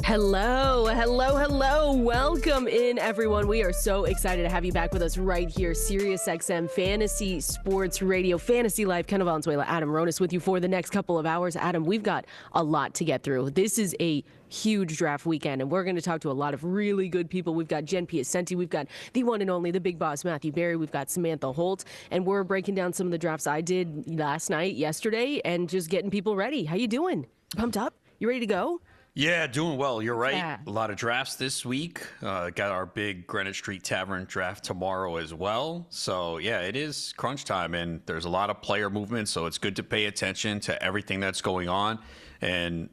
Hello. Welcome in, everyone. We are so excited to have you back with us right here. Sirius XM Fantasy Sports Radio, Fantasy Life. Kenneth Valenzuela, Adam Ronis with you for the next couple of hours. Adam, we've got a lot to get through. This is a huge draft weekend, and we're going to talk to a lot of really good people. We've got Jen Piacenti. We've got the one and only, the big boss, Matthew Berry. We've got Samantha Holt, and we're breaking down some of the drafts I did yesterday, and just getting people ready. How you doing? Pumped up? You ready to go? Yeah, doing well. You're right. Yeah. A lot of drafts this week. Got our big Greenwich Street Tavern draft tomorrow as well. So, yeah, it is crunch time, and there's a lot of player movement, so it's good to pay attention to everything that's going on and,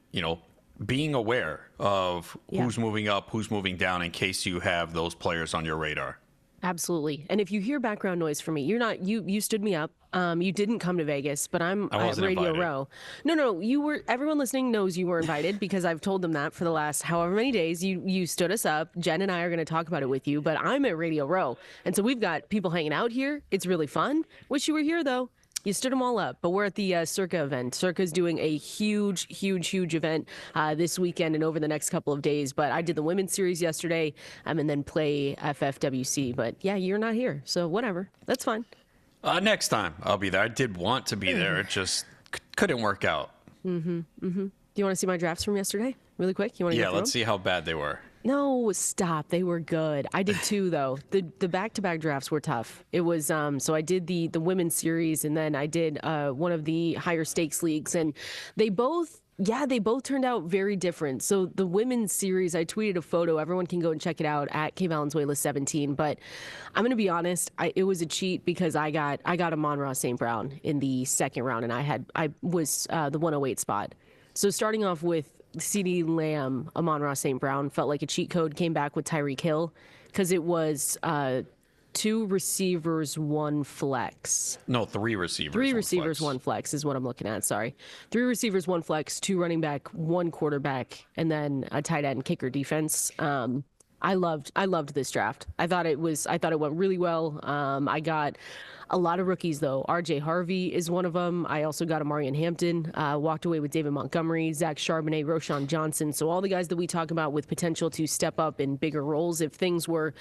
being aware of who's moving up, who's moving down in case you have those players on your radar. Absolutely. And if you hear background noise from me, you stood me up. You didn't come to Vegas, but I'm at Radio invited. Row. No, you were. Everyone listening knows you were invited because I've told them that for the last however many days. You stood us up. Jen and I are going to talk about it with you, but I'm at Radio Row. And so we've got people hanging out here. It's really fun. Wish you were here, though. You stood them all up, but we're at the Circa event. Circa's doing a huge event this weekend and over the next couple of days. But I did the women's series yesterday and then play FFWC. But yeah, you're not here, so whatever. That's fine. Next time I'll be there. I did want to be there. It just couldn't work out. Do you want to see my drafts from yesterday really quick? You want to Yeah, let's see how bad they were. No, stop. They were good. I did two, though. The back-to-back drafts were tough. It was, so I did the women's series, and then I did one of the higher stakes leagues, and they both turned out very different. So the women's series, I tweeted a photo. Everyone can go and check it out at kvalenzuela17. But I'm going to be honest, it was a cheat because I got Amon-Ra St. Brown in the second round, and I was the 108 spot. So starting off with CeeDee Lamb, Amon-Ra St. Brown felt like a cheat code. Came back with Tyreek Hill because it was 2 receivers, 1 flex. No, 3 receivers. 3 receivers, 1 flex is what I'm looking at. Sorry, 3 receivers, 1 flex, 2 running back, 1 quarterback, and then a tight end kicker defense. I loved this draft. I thought it went really well. I got a lot of rookies, though. RJ Harvey is one of them. I also got Omarian Hampton, walked away with David Montgomery, Zach Charbonnet, Roschon Johnson. So all the guys that we talk about with potential to step up in bigger roles if things were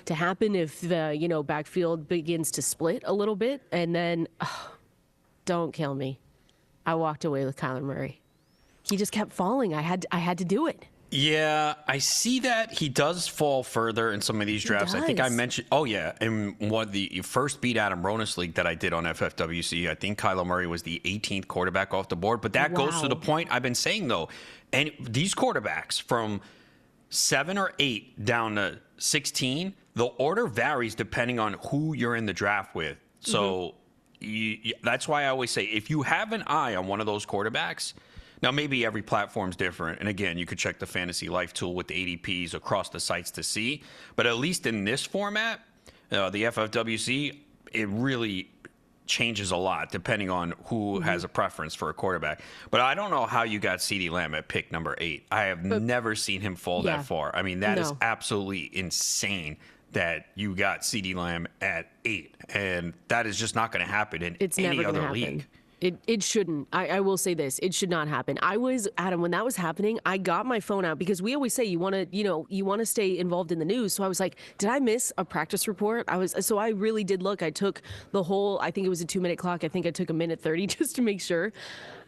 to happen, if the backfield begins to split a little bit. And then, don't kill me, I walked away with Kyler Murray. He just kept falling. I had to do it. Yeah, I see that he does fall further in some of these drafts. I think I mentioned, in one of the first Beat Adam Ronis league that I did on FFWC, I think Kyler Murray was the 18th quarterback off the board. But that goes to the point I've been saying, though. And these quarterbacks from 7 or 8 down to 16, the order varies depending on who you're in the draft with. So that's why I always say, if you have an eye on one of those quarterbacks, now, maybe every platform's different. And again, you could check the Fantasy Life tool with the ADPs across the sites to see. But at least in this format, the FFWC, it really changes a lot depending on who has a preference for a quarterback. But I don't know how you got CeeDee Lamb at pick number 8. I have never seen him fall that far. I mean, that is absolutely insane that you got CeeDee Lamb at 8. And that is just not going to happen in any other league. It shouldn't. I will say this. It should not happen. Adam, when that was happening, I got my phone out because we always say you want to stay involved in the news. So I was like, did I miss a practice report? So I really did look. I took the whole, I think it was a 2-minute clock. I think I took 1:30 just to make sure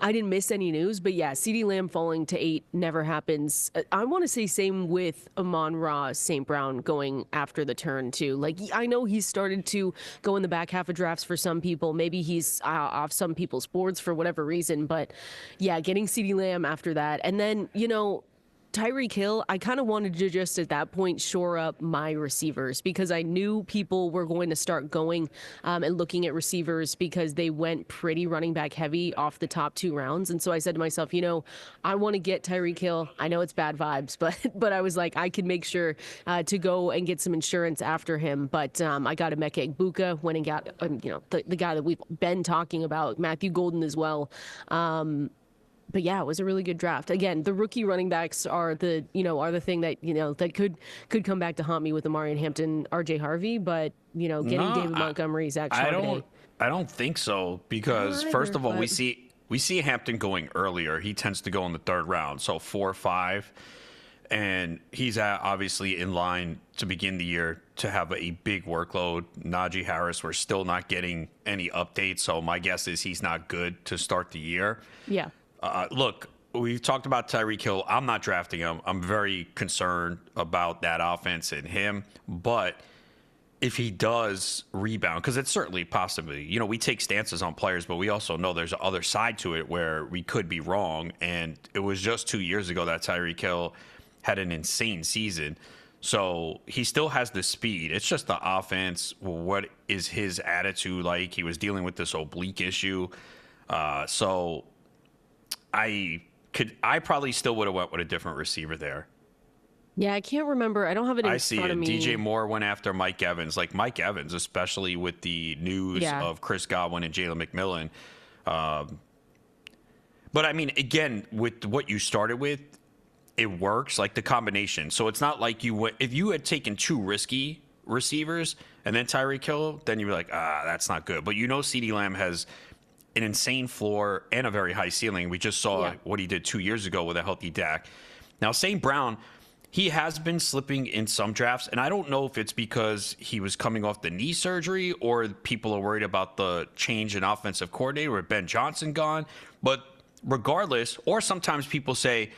I didn't miss any news. But yeah, CeeDee Lamb falling to 8 never happens. I want to say same with Amon-Ra St. Brown going after the turn too. Like, I know he's started to go in the back half of drafts for some people. Maybe he's off some people's boards for whatever reason. But yeah, getting CeeDee Lamb after that. And then, Tyreek Hill, I kind of wanted to just at that point shore up my receivers because I knew people were going to start going and looking at receivers because they went pretty running back heavy off the top 2 rounds. And so I said to myself, I want to get Tyreek Hill. I know it's bad vibes, but I was like, I can make sure to go and get some insurance after him. But I got Emeka Egbuka, went and got, the guy that we've been talking about, Matthew Golden as well. But yeah, it was a really good draft. Again, the rookie running backs are the thing that, that could come back to haunt me with Omarian Hampton, RJ Harvey, but, getting David Montgomery, Zach Charbonnet. I don't think so because first of all, we see Hampton going earlier. He tends to go in the 3rd round, so 4 or 5. And he's obviously in line to begin the year to have a big workload. Naji Harris, we're still not getting any updates, so my guess is he's not good to start the year. Yeah. Look, we've talked about Tyreek Hill. I'm not drafting him. I'm very concerned about that offense and him. But if he does rebound, because it's certainly possibly, you know, we take stances on players, but we also know there's other side to it where we could be wrong. And it was just 2 years ago that Tyreek Hill had an insane season. So he still has the speed. It's just the offense. What is his attitude like? He was dealing with this oblique issue. So I probably still would have went with a different receiver there. Yeah, I can't remember. I don't have it in I see front it. of me. DJ Moore went after Mike Evans. Like Mike Evans, especially with the news of Chris Godwin and Jalen McMillan. But I mean, again, with what you started with, it works, like the combination. So it's not like if you had taken 2 risky receivers and then Tyreek Hill, then you'd be like, that's not good. But you know CeeDee Lamb has an insane floor and a very high ceiling. We just saw what he did 2 years ago with a healthy Dak. Now, St. Brown, he has been slipping in some drafts, and I don't know if it's because he was coming off the knee surgery or people are worried about the change in offensive coordinator with Ben Johnson gone. But regardless, or sometimes people say,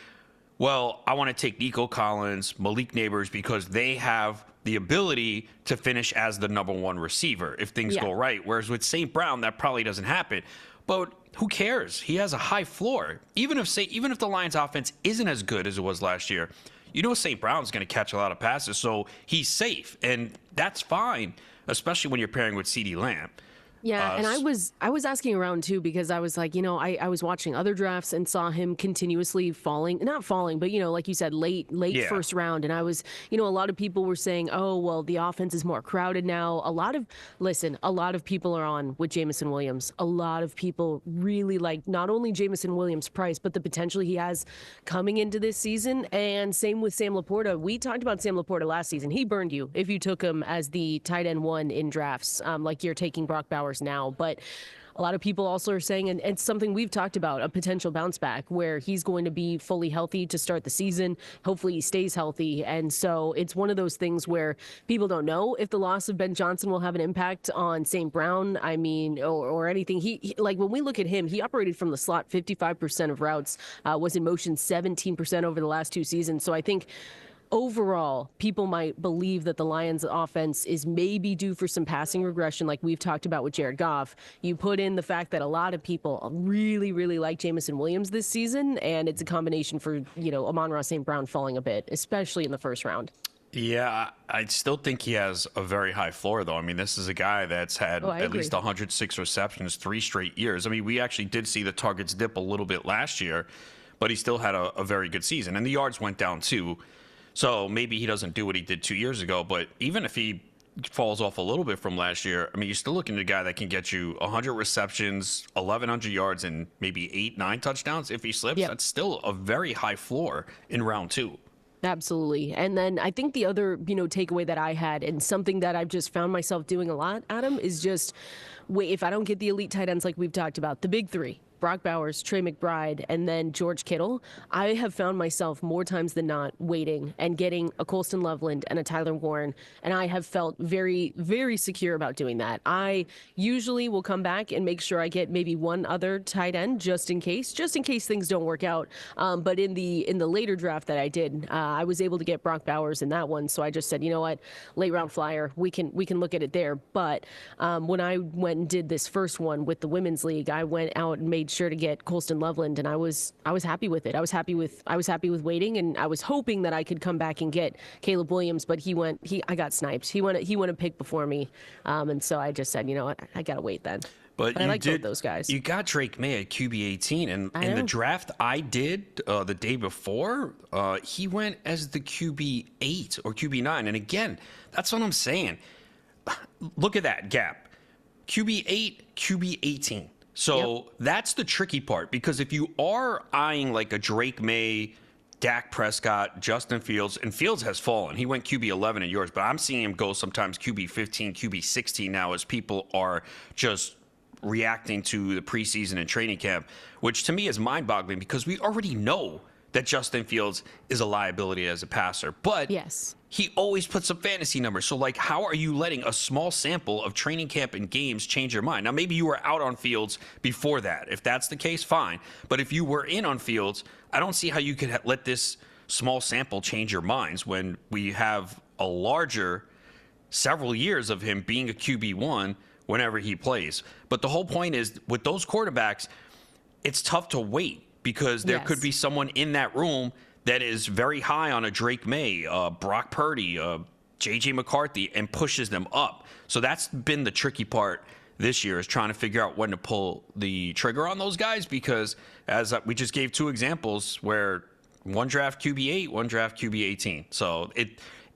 well, I want to take Nico Collins, Malik Neighbors, because they have the ability to finish as the number 1 receiver if things go right. Whereas with St. Brown, that probably doesn't happen. But who cares? He has a high floor. Even if the Lions offense isn't as good as it was last year, you know St. Brown's going to catch a lot of passes, so he's safe. And that's fine, especially when you're pairing with CeeDee Lamb. Yeah, and I was asking around too because I was like, you know, I was watching other drafts and saw him continuously not falling, but you know, like you said, late first round. And I was, you know, a lot of people were saying, oh, well, the offense is more crowded now. A lot of people are on with Jameson Williams. A lot of people really like not only Jameson Williams' price, but the potential he has coming into this season. And same with Sam Laporta. We talked about Sam Laporta last season. He burned you if you took him as the tight end 1 in drafts, like you're taking Brock Bowers now. But a lot of people also are saying, and it's something we've talked about, a potential bounce back where he's going to be fully healthy to start the season. Hopefully he stays healthy. And so it's one of those things where people don't know if the loss of Ben Johnson will have an impact on St. Brown. I mean, or anything. He like when we look at him, he operated from the slot 55% of routes, was in motion 17% over the last 2 seasons. So I think overall, people might believe that the Lions offense is maybe due for some passing regression like we've talked about with Jared Goff. You put in the fact that a lot of people really, really like Jameson Williams this season, and it's a combination for, you know, Amon-Ra St. Brown falling a bit, especially in the first round. Yeah, I still think he has a very high floor, though. I mean, this is a guy that's had at least 106 receptions 3 straight years. I mean, we actually did see the targets dip a little bit last year, but he still had a very good season. And the yards went down, too. So maybe he doesn't do what he did 2 years ago, but even if he falls off a little bit from last year, I mean, you're still looking at a guy that can get you 100 receptions, 1,100 yards, and maybe 8-9 touchdowns. If he slips, that's still a very high floor in round 2. Absolutely. And then I think the other, you know, takeaway that I had, and something that I've just found myself doing a lot, Adam, is just wait, if I don't get the elite tight ends like we've talked about, the big 3, Brock Bowers, Trey McBride, and then George Kittle, I have found myself more times than not waiting and getting a Colston Loveland and a Tyler Warren, and I have felt very, very secure about doing that. I usually will come back and make sure I get maybe one other tight end just in case things don't work out. But in the later draft that I did, I was able to get Brock Bowers in that one, so I just said, you know what, late round flyer, we can look at it there. But when I went and did this first one with the Women's League, I went out and made sure to get Colston Loveland, and I was happy with it. I was happy with waiting, and I was hoping that I could come back and get Caleb Williams, but I got sniped. He went a pick before me, and so I just said, you know what, I gotta wait then. But I like both those guys. You got Drake May at QB 18, and in the draft I did the day before, he went as the QB 8 or QB 9, and again, that's what I'm saying. Look at that gap. QB 8, QB 18. So that's the tricky part, because if you are eyeing like a Drake May, Dak Prescott, Justin Fields, and Fields has fallen. He went QB 11 at yours, but I'm seeing him go sometimes QB 15, QB 16 now as people are just reacting to the preseason and training camp, which to me is mind-boggling because we already know that Justin Fields is a liability as a passer. But yes, he always puts up fantasy numbers. So, like, how are you letting a small sample of training camp and games change your mind? Now, maybe you were out on Fields before that. If that's the case, fine. But if you were in on Fields, I don't see how you could let this small sample change your minds when we have a larger several years of him being a QB1 whenever he plays. But the whole point is, with those quarterbacks, it's tough to wait because there could be someone in that room that is very high on a Drake May, Brock Purdy, J.J. McCarthy, and pushes them up. So that's been the tricky part this year, is trying to figure out when to pull the trigger on those guys, because as we just gave 2 examples where one draft QB8, one draft QB18. So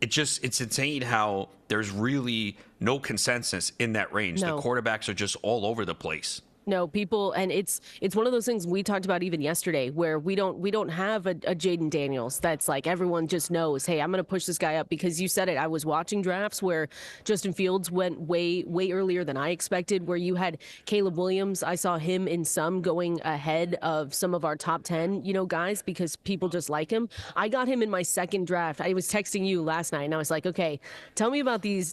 it's insane how there's really no consensus in that range. No. The quarterbacks are just all over the place. No, people, and it's one of those things we talked about even yesterday, where we don't have a Jaden Daniels that's like everyone just knows, hey, I'm going to push this guy up, because you said it. I was watching drafts where Justin Fields went way earlier than I expected, where you had Caleb Williams. I saw him in some going ahead of some of our top 10, guys, because people just like him. I got him in my second draft. I was texting you last night and I was like, okay, tell me about these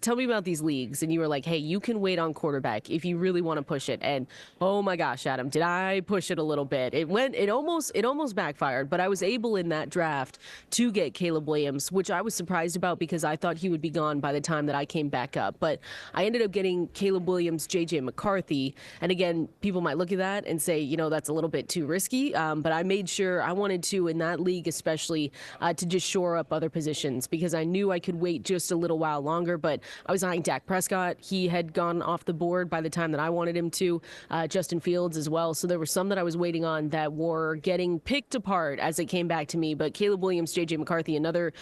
leagues. And you were like, hey, you can wait on quarterback if you really want to push it. And oh my gosh, Adam, did I push it a little bit? It almost backfired, but I was able in that draft to get Caleb Williams, which I was surprised about because I thought he would be gone by the time that I came back up. But I ended up getting Caleb Williams, J.J. McCarthy. And again, people might look at that and say, that's a little bit too risky. But I made sure I wanted to, in that league especially, to just shore up other positions, because I knew I could wait just a little while longer. But I was eyeing Dak Prescott. He had gone off the board by the time that I wanted him to. Justin Fields as well. So there were some that I was waiting on that were getting picked apart as it came back to me. But Caleb Williams, J.J. McCarthy, another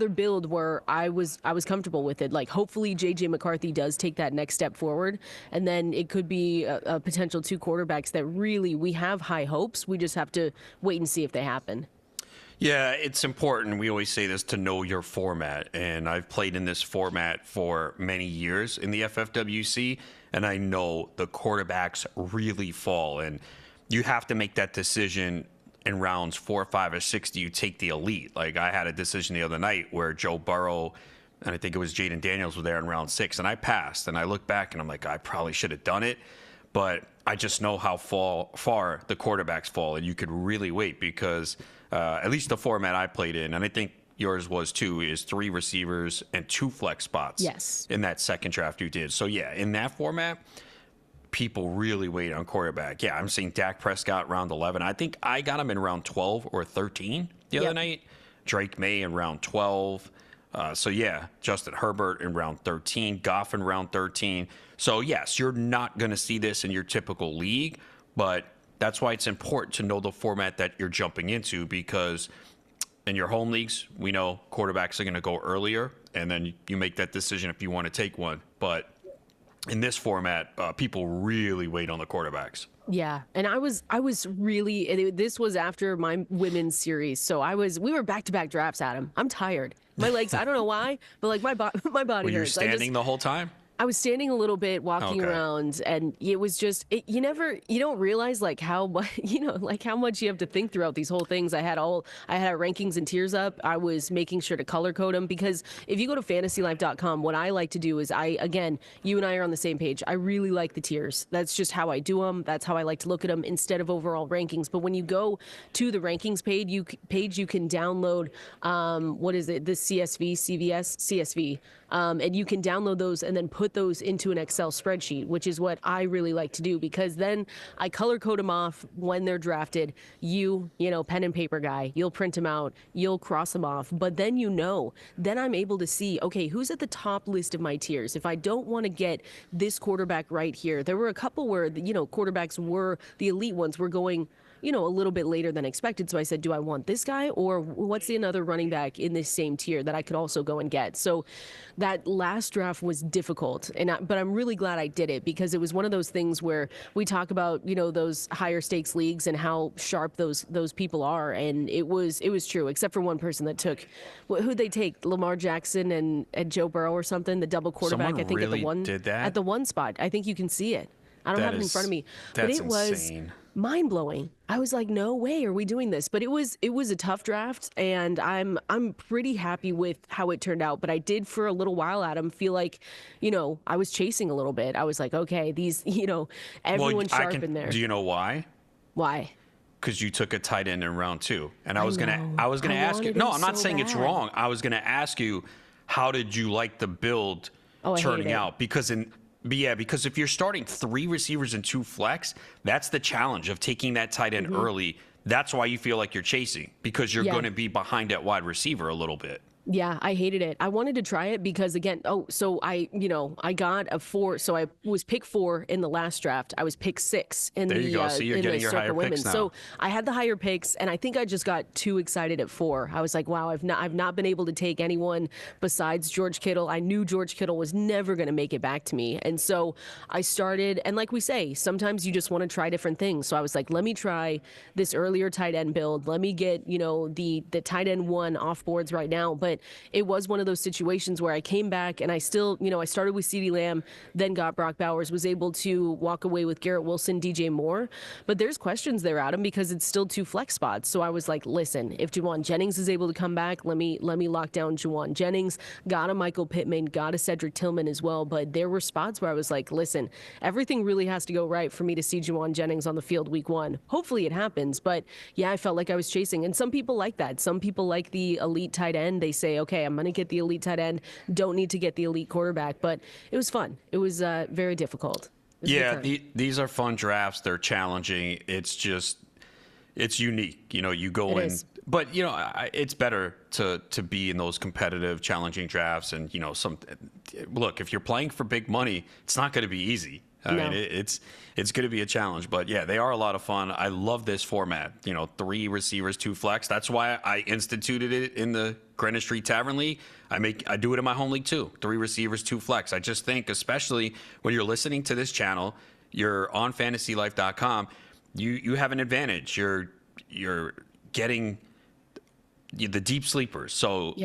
build where I was comfortable with it. Like, hopefully J.J. McCarthy does take that next step forward, and then it could be a potential 2 quarterbacks that really we have high hopes. We just have to wait and see if they happen. Yeah, it's important. We always say this, to know your format. And I've played in this format for many years in the FFWC, and I know the quarterbacks really fall. And you have to make that decision in rounds 4, 5, or 6. Do you take the elite? Like, I had a decision the other night where Joe Burrow and I think it was Jaden Daniels were there in round 6, and I passed. And I look back and I'm like, I probably should have done it. But I just know how far the quarterbacks fall, and you could really wait, because at least the format I played in, and I think yours was too, is 3 receivers and 2 flex spots. Yes. In that second draft you did. So yeah, in that format, people really wait on quarterback. Yeah, I'm seeing Dak Prescott round 11. I think I got him in round 12 or 13 the other night. Drake May in round 12. So yeah, Justin Herbert in round 13, Goff in round 13. So yes, you're not going to see this in your typical league, but that's why it's important to know the format that you're jumping into, because in your home leagues, we know quarterbacks are going to go earlier, and then you make that decision if you want to take one. But in this format, people really wait on the quarterbacks. Yeah, and I was really, this was after my women's series, so we were back-to-back drafts, Adam. I'm tired. My legs, I don't know why, but like my body hurts. Were you standing the whole time? I was standing a little bit, walking around, and it was just, you don't realize like how much you have to think throughout these whole things. I had our rankings and tiers up. I was making sure to color code them, because if you go to fantasylife.com, what I like to do is you and I are on the same page. I really like the tiers. That's just how I do them. That's how I like to look at them instead of overall rankings. But when you go to the rankings page, you can download, the CSV, and you can download those and then put those into an Excel spreadsheet, which is what I really like to do, because then I color code them off when they're drafted. Pen and paper guy, you'll print them out, you'll cross them off, but then then I'm able to see, okay, who's at the top list of my tiers. If I don't want to get this quarterback right here, there were a couple where, quarterbacks were, the elite ones were going, a little bit later than expected. So I said, do I want this guy, or what's another running back in this same tier that I could also go and get? So that last draft was difficult, but I'm really glad I did it, because it was one of those things where we talk about, those higher stakes leagues and how sharp those people are. And it was true, except for one person that took, who'd they take? Lamar Jackson and Joe Burrow or something, the double quarterback. Someone I think really at the one did that? At the one spot. I think you can see it. I don't have it in front of me, but it was insane. mind blowing. I was like, no way are we doing this. But it was a tough draft, and I'm pretty happy with how it turned out. But I did for a little while, Adam, feel like, I was chasing a little bit. I was like, okay, these, everyone's sharp in there. Do you know why? Why? Because you took a tight end in round 2, and I was gonna ask you. No, I'm not saying it's wrong. I was gonna ask you, how did you like the build turning out? Because if you're starting 3 receivers and 2 flex, that's the challenge of taking that tight end early. That's why you feel like you're chasing, because you're going to be behind at wide receiver a little bit. Yeah, I hated it. I wanted to try it because, again, so I got a 4. So I was pick 4 in the last draft. I was pick 6 in there you go. So you're getting your higher picks now. So I had the higher picks, and I think I just got too excited at 4. I was like, wow, I've not been able to take anyone besides George Kittle. I knew George Kittle was never going to make it back to me. And so I started, and like we say, sometimes you just want to try different things. So I was like, let me try this earlier tight end build. Let me get, the tight end 1 off boards right now. But it was one of those situations where I came back and I still, I started with CeeDee Lamb, then got Brock Bowers, was able to walk away with Garrett Wilson, DJ Moore. But there's questions there, Adam, because it's still 2 flex spots. So I was like, listen, if Juwan Jennings is able to come back, let me lock down Juwan Jennings. Got a Michael Pittman, got a Cedric Tillman as well. But there were spots where I was like, listen, everything really has to go right for me to see Juwan Jennings on the field week 1. Hopefully it happens. But yeah, I felt like I was chasing. And some people like that. Some people like the elite tight end. They say, okay, I'm going to get the elite tight end. Don't need to get the elite quarterback. But it was fun. It was very difficult. Yeah, these are fun drafts. They're challenging. It's unique. You go in. But, it's better to be in those competitive, challenging drafts. And, look, if you're playing for big money, it's not going to be easy. I mean, it's going to be a challenge. But, yeah, they are a lot of fun. I love this format. 3 receivers, 2 flex. That's why I instituted it in the Greenwich Street Tavern League. I do it in my home league, too. 3 receivers, 2 flex. I just think, especially when you're listening to this channel, you're on fantasylife.com, you have an advantage. You're getting the deep sleepers. So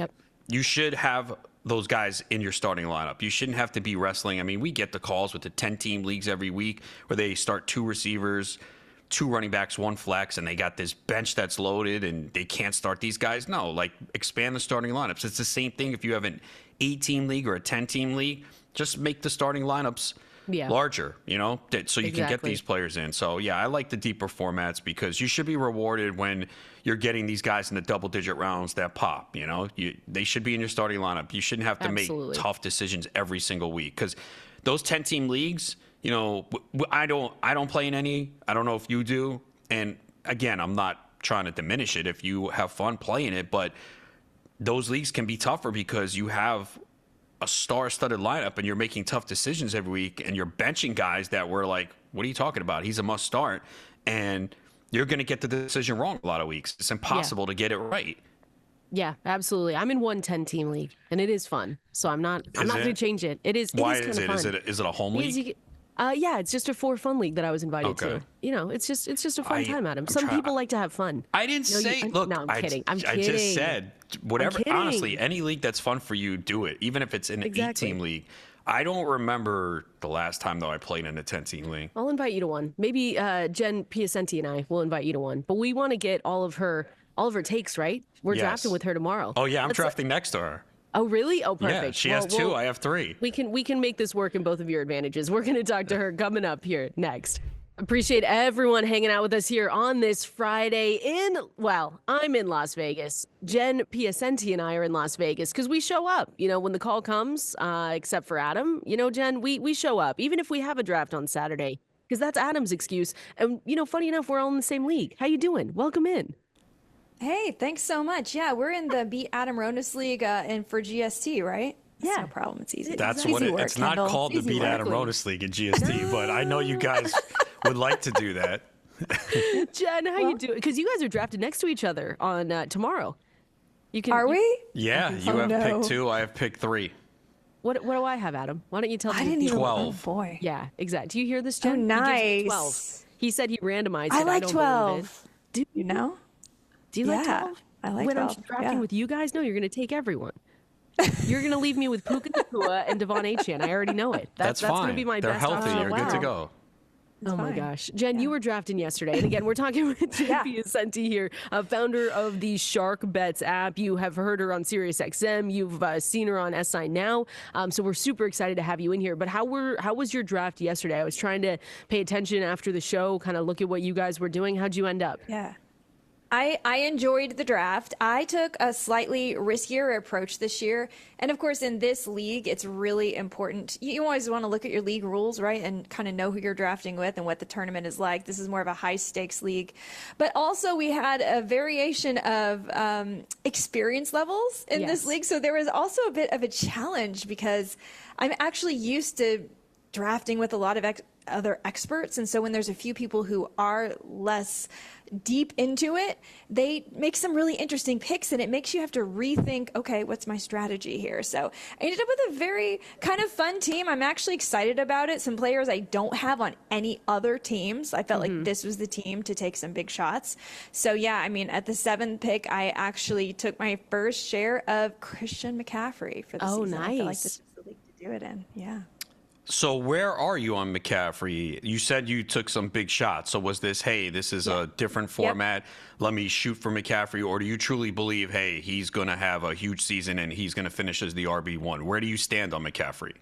you should have those guys in your starting lineup. You shouldn't have to be wrestling. I mean, we get the calls with the 10-team leagues every week where they start 2 receivers, 2 running backs, 1 flex, and they got this bench that's loaded and they can't start these guys. No, expand the starting lineups. It's the same thing if you have an 8-team league or a 10-team league. Just make the starting lineups larger, so you can get these players in. So, yeah, I like the deeper formats because you should be rewarded when you're getting these guys in the double-digit rounds that pop, They should be in your starting lineup. You shouldn't have to make tough decisions every single week because those 10-team leagues, I don't play in any. I don't know if you do. And, again, I'm not trying to diminish it if you have fun playing it, but those leagues can be tougher because you have a star-studded lineup and you're making tough decisions every week and you're benching guys that were like, what are you talking about? He's a must start. And you're going to get the decision wrong a lot of weeks. It's impossible to get it right. Yeah, absolutely. I'm in one 10-team league and it is fun. So I'm not going to change it. It is. Why is it? Is it a home league? Yeah, it's just a for fun league that I was invited to. It's just a fun time, Adam. Some people like to have fun. I didn't say. Look, no, I'm kidding. I just said whatever. Honestly, any league that's fun for you, do it. Even if it's an 8-team league. I don't remember the last time though I played in a 10-team league. I'll invite you to one. Maybe Jen Piacenti and I will invite you to one. But we want to get all of her takes, right? We're drafting with her tomorrow. Oh yeah, I'm drafting next to her. Oh, really? Oh, perfect. Yeah, she has 2. I have 3. We can make this work in both of your advantages. We're going to talk to her coming up here next. Appreciate everyone hanging out with us here on this Friday I'm in Las Vegas. Jen Piacenti and I are in Las Vegas because we show up, when the call comes, except for Adam. Jen, we show up, even if we have a draft on Saturday, because that's Adam's excuse. And, funny enough, we're all in the same league. How you doing? Welcome in. Hey, thanks so much. Yeah, we're in the Beat Adam Ronis League and for GST, right? That's no problem. It's easy. That's what it's not called the Beat Adam Ronis League in GST, but I know you guys would like to do that. Jen, how you doing? Because you guys are drafted next to each other on tomorrow. Are we? Yeah, you have pick 2. I have pick 3. What do I have, Adam? Why don't you tell me? I didn't even 12. Oh, boy. Yeah, exactly. Do you hear this, Jen? Oh, nice. He gives me 12. He said he randomized it. I like don't 12. Do you know? Do you like 12? I like when 12. I'm drafting with you guys, no, you're going to take everyone. You're going to leave me with Puka Nacua and Devon Achane. I already know it. That's fine. Going to be my They're best healthy. option. You're good to go. It's oh my fine. gosh. Jen, you were drafting yesterday. And again, we're talking with Jen Piacenti here, founder of the Shark Bets app. You have heard her on Sirius XM. You've seen her on SI Now. So we're super excited to have you in here. But how was your draft yesterday? I was trying to pay attention after the show, kind of look at what you guys were doing. How'd you end up? Yeah. I enjoyed the draft. I took a slightly riskier approach this year. And of course, in this league, it's really important. You always want to look at your league rules, right? And kind of know who you're drafting with and what the tournament is like. This is more of a high stakes league. But also we had a variation of experience levels in this league. So there was also a bit of a challenge because I'm actually used to drafting with a lot of other experts. And so when there's a few people who are less deep into it, they make some really interesting picks and it makes you have to rethink, okay, what's my strategy here? So I ended up with a very kind of fun team. I'm actually excited about it. Some players I don't have on any other teams. I felt like this was the team to take some big shots. So yeah, I mean, at the 7th pick, I actually took my first share of Christian McCaffrey for the season. Nice. I feel like this was the league to do it in. Yeah. So where are you on McCaffrey? You said you took some big shots. So was this, hey, this is a different format, let me shoot for McCaffrey? Or do you truly believe, hey, he's going to have a huge season and he's going to finish as the RB1? Where do you stand on McCaffrey?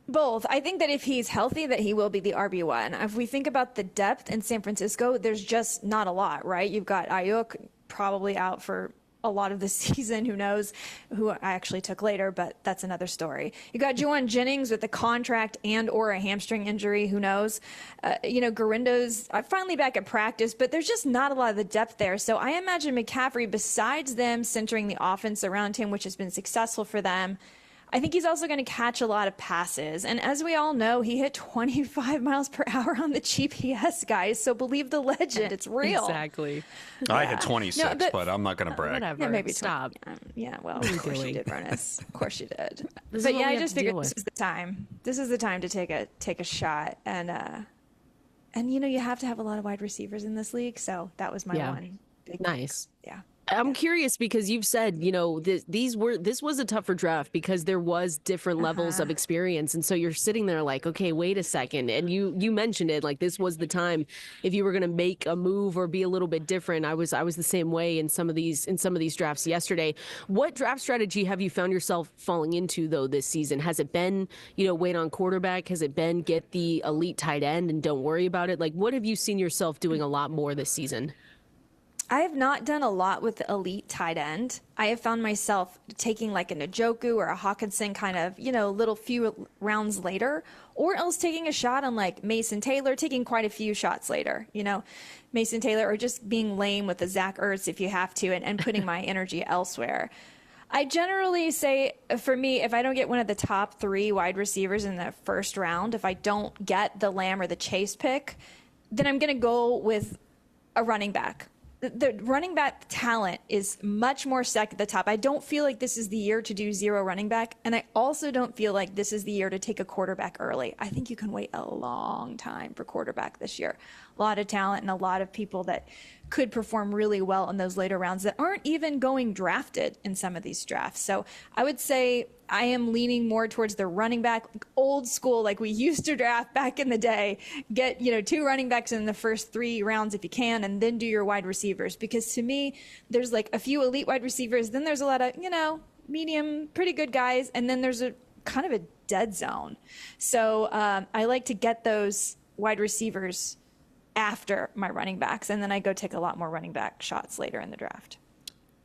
Both. I think that if he's healthy, that he will be the RB1. If we think about the depth in San Francisco, there's just not a lot, right? You've got Ayuk probably out for a lot of the season, who knows, who I actually took later, but that's another story. You got Juwan Jennings with a contract and or a hamstring injury, who knows. Garindo's finally back at practice, but there's just not a lot of the depth there. So I imagine McCaffrey, besides them centering the offense around him, which has been successful for them, I think he's also going to catch a lot of passes. And as we all know, he hit 25 miles per hour on the GPS, guys. So believe the legend. It's real. Exactly. I hit 26, but I'm not going to brag. Whatever. Yeah, maybe Stop. Well, of course you did, Ronis. Of course you did. This is But what yeah, we I have just to deal figured this with. is the time. This is the time to take a shot. And you have to have a lot of wide receivers in this league. So that was my one big Nice. Yeah. I'm curious because you've said, this was a tougher draft because there was different levels of experience. And so you're sitting there like, okay, wait a second. And you mentioned it, like this was the time if you were going to make a move or be a little bit different. I was the same way in some of these drafts yesterday. What draft strategy have you found yourself falling into though this season? Has it been, wait on quarterback? Has it been get the elite tight end and don't worry about it? Like what have you seen yourself doing a lot more this season? I have not done a lot with the elite tight end. I have found myself taking like a Njoku or a Hawkinson kind of, little few rounds later, or else taking a shot on like Mason Taylor, taking quite a few shots later, Mason Taylor, or just being lame with a Zach Ertz if you have to, and putting my energy elsewhere. I generally say, for me, if I don't get one of the top 3 wide receivers in the first round, if I don't get the Lamb or the Chase pick, then I'm going to go with a running back. The running back talent is much more stacked at the top. I don't feel like this is the year to do 0 running back. And I also don't feel like this is the year to take a quarterback early. I think you can wait a long time for quarterback this year. A lot of talent and a lot of people that could perform really well in those later rounds that aren't even going drafted in some of these drafts. So I would say I am leaning more towards the running back, old school, like we used to draft back in the day. Get, 2 running backs in the first 3 rounds if you can, and then do your wide receivers. Because to me, there's like a few elite wide receivers, then there's a lot of, medium, pretty good guys, and then there's a kind of a dead zone. So I like to get those wide receivers after my running backs, and then I go take a lot more running back shots later in the draft.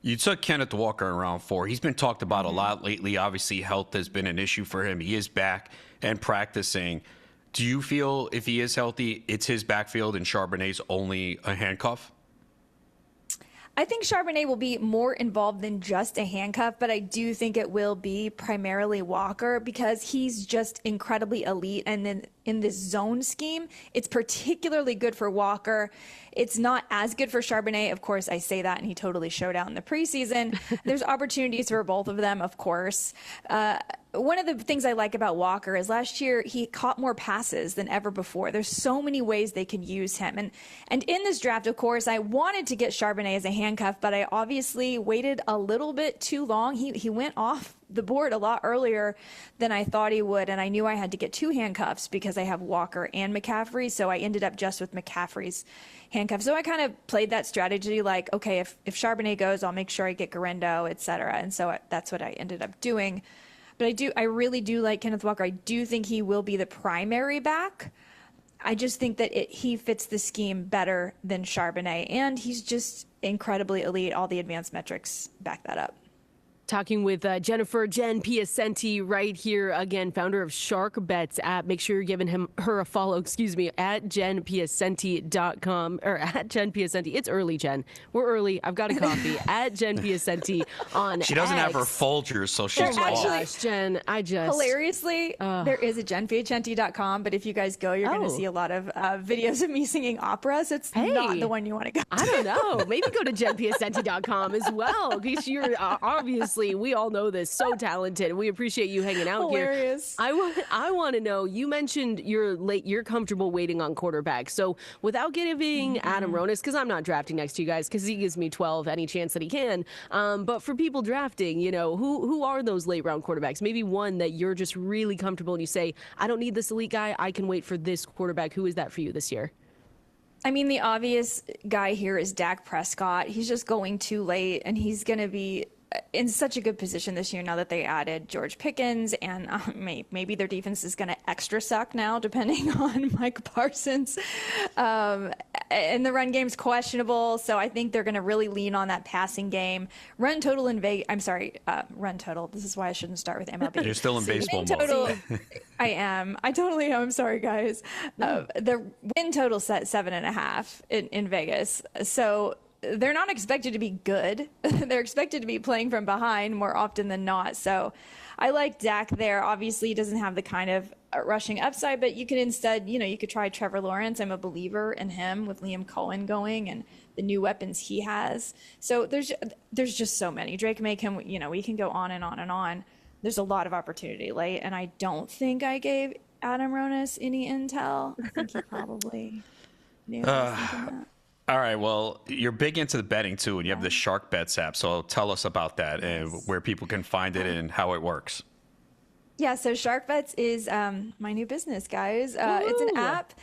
You took Kenneth Walker in round 4. He's been talked about a lot lately. Obviously, health has been an issue for him. He is back and practicing. Do you feel if he is healthy, it's his backfield and Charbonnet's only a handcuff? I think Charbonnet will be more involved than just a handcuff, but I do think it will be primarily Walker because he's just incredibly elite. And then in this zone scheme, it's particularly good for Walker. It's not as good for Charbonnet. Of course, I say that, and he totally showed out in the preseason. There's opportunities for both of them, of course. One of the things I like about Walker is last year he caught more passes than ever before. There's so many ways they can use him. And in this draft, of course, I wanted to get Charbonnet as a handcuff, but I obviously waited a little bit too long. He went off the board a lot earlier than I thought he would, and I knew I had to get 2 handcuffs because I have Walker and McCaffrey, so I ended up just with McCaffrey's handcuffs. So I kind of played that strategy like, okay, if Charbonnet goes, I'll make sure I get Garendo, etc. And so that's what I ended up doing. But I really do like Kenneth Walker. I do think he will be the primary back. I just think that he fits the scheme better than Charbonnet, and he's just incredibly elite. All the advanced metrics back that up. Talking with Jen Piacenti right here again, founder of Shark Bets app. Make sure you're giving her a follow, at jenpiacenti.com or at Jen Piacenti. It's early, Jen. We're early. I've got a coffee at Jen Piacenti on She doesn't X. have her Folgers, so she's off. Gosh, Jen, hilariously, there is a jenpiacenti.com, but if you guys go, you're going to see a lot of videos of me singing opera, so it's not the one you want to go to. I don't know. Maybe go to jenpiacenti.com as well, because you're obviously, we all know this, so talented. We appreciate you hanging out Hilarious. here. I want to know, you mentioned you're comfortable waiting on quarterback. So without giving Adam Ronis, because I'm not drafting next to you guys, because he gives me 12 any chance that he can. But for people drafting, who are those late round quarterbacks? Maybe one that you're just really comfortable and you say, I don't need this elite guy. I can wait for this quarterback. Who is that for you this year? I mean, the obvious guy here is Dak Prescott. He's just going too late, and he's going to be in such a good position this year now that they added George Pickens, and maybe their defense is going to extra suck now, depending on Mike Parsons. And the run game's questionable, so I think they're going to really lean on that passing game. Run total in Vegas. I'm sorry, run total. This is why I shouldn't start with MLB. You're still in baseball mode. mode. I am. I totally am. I'm sorry, guys. The win total set 7.5 in Vegas. So they're not expected to be good. They're expected to be playing from behind more often than not. So I like Dak there. Obviously, he doesn't have the kind of rushing upside, but you could instead, you could try Trevor Lawrence. I'm a believer in him with Liam Cohen going and the new weapons he has. So there's just so many. Drake May can, we can go on and on and on. There's a lot of opportunity late, and I don't think I gave Adam Ronis any intel. I think he probably knew I was thinking that. All right, well, you're big into the betting too, and you have the Shark Bets app. So tell us about that and where people can find it and how it works. Yeah, so Shark Bets is my new business, guys. It's an app.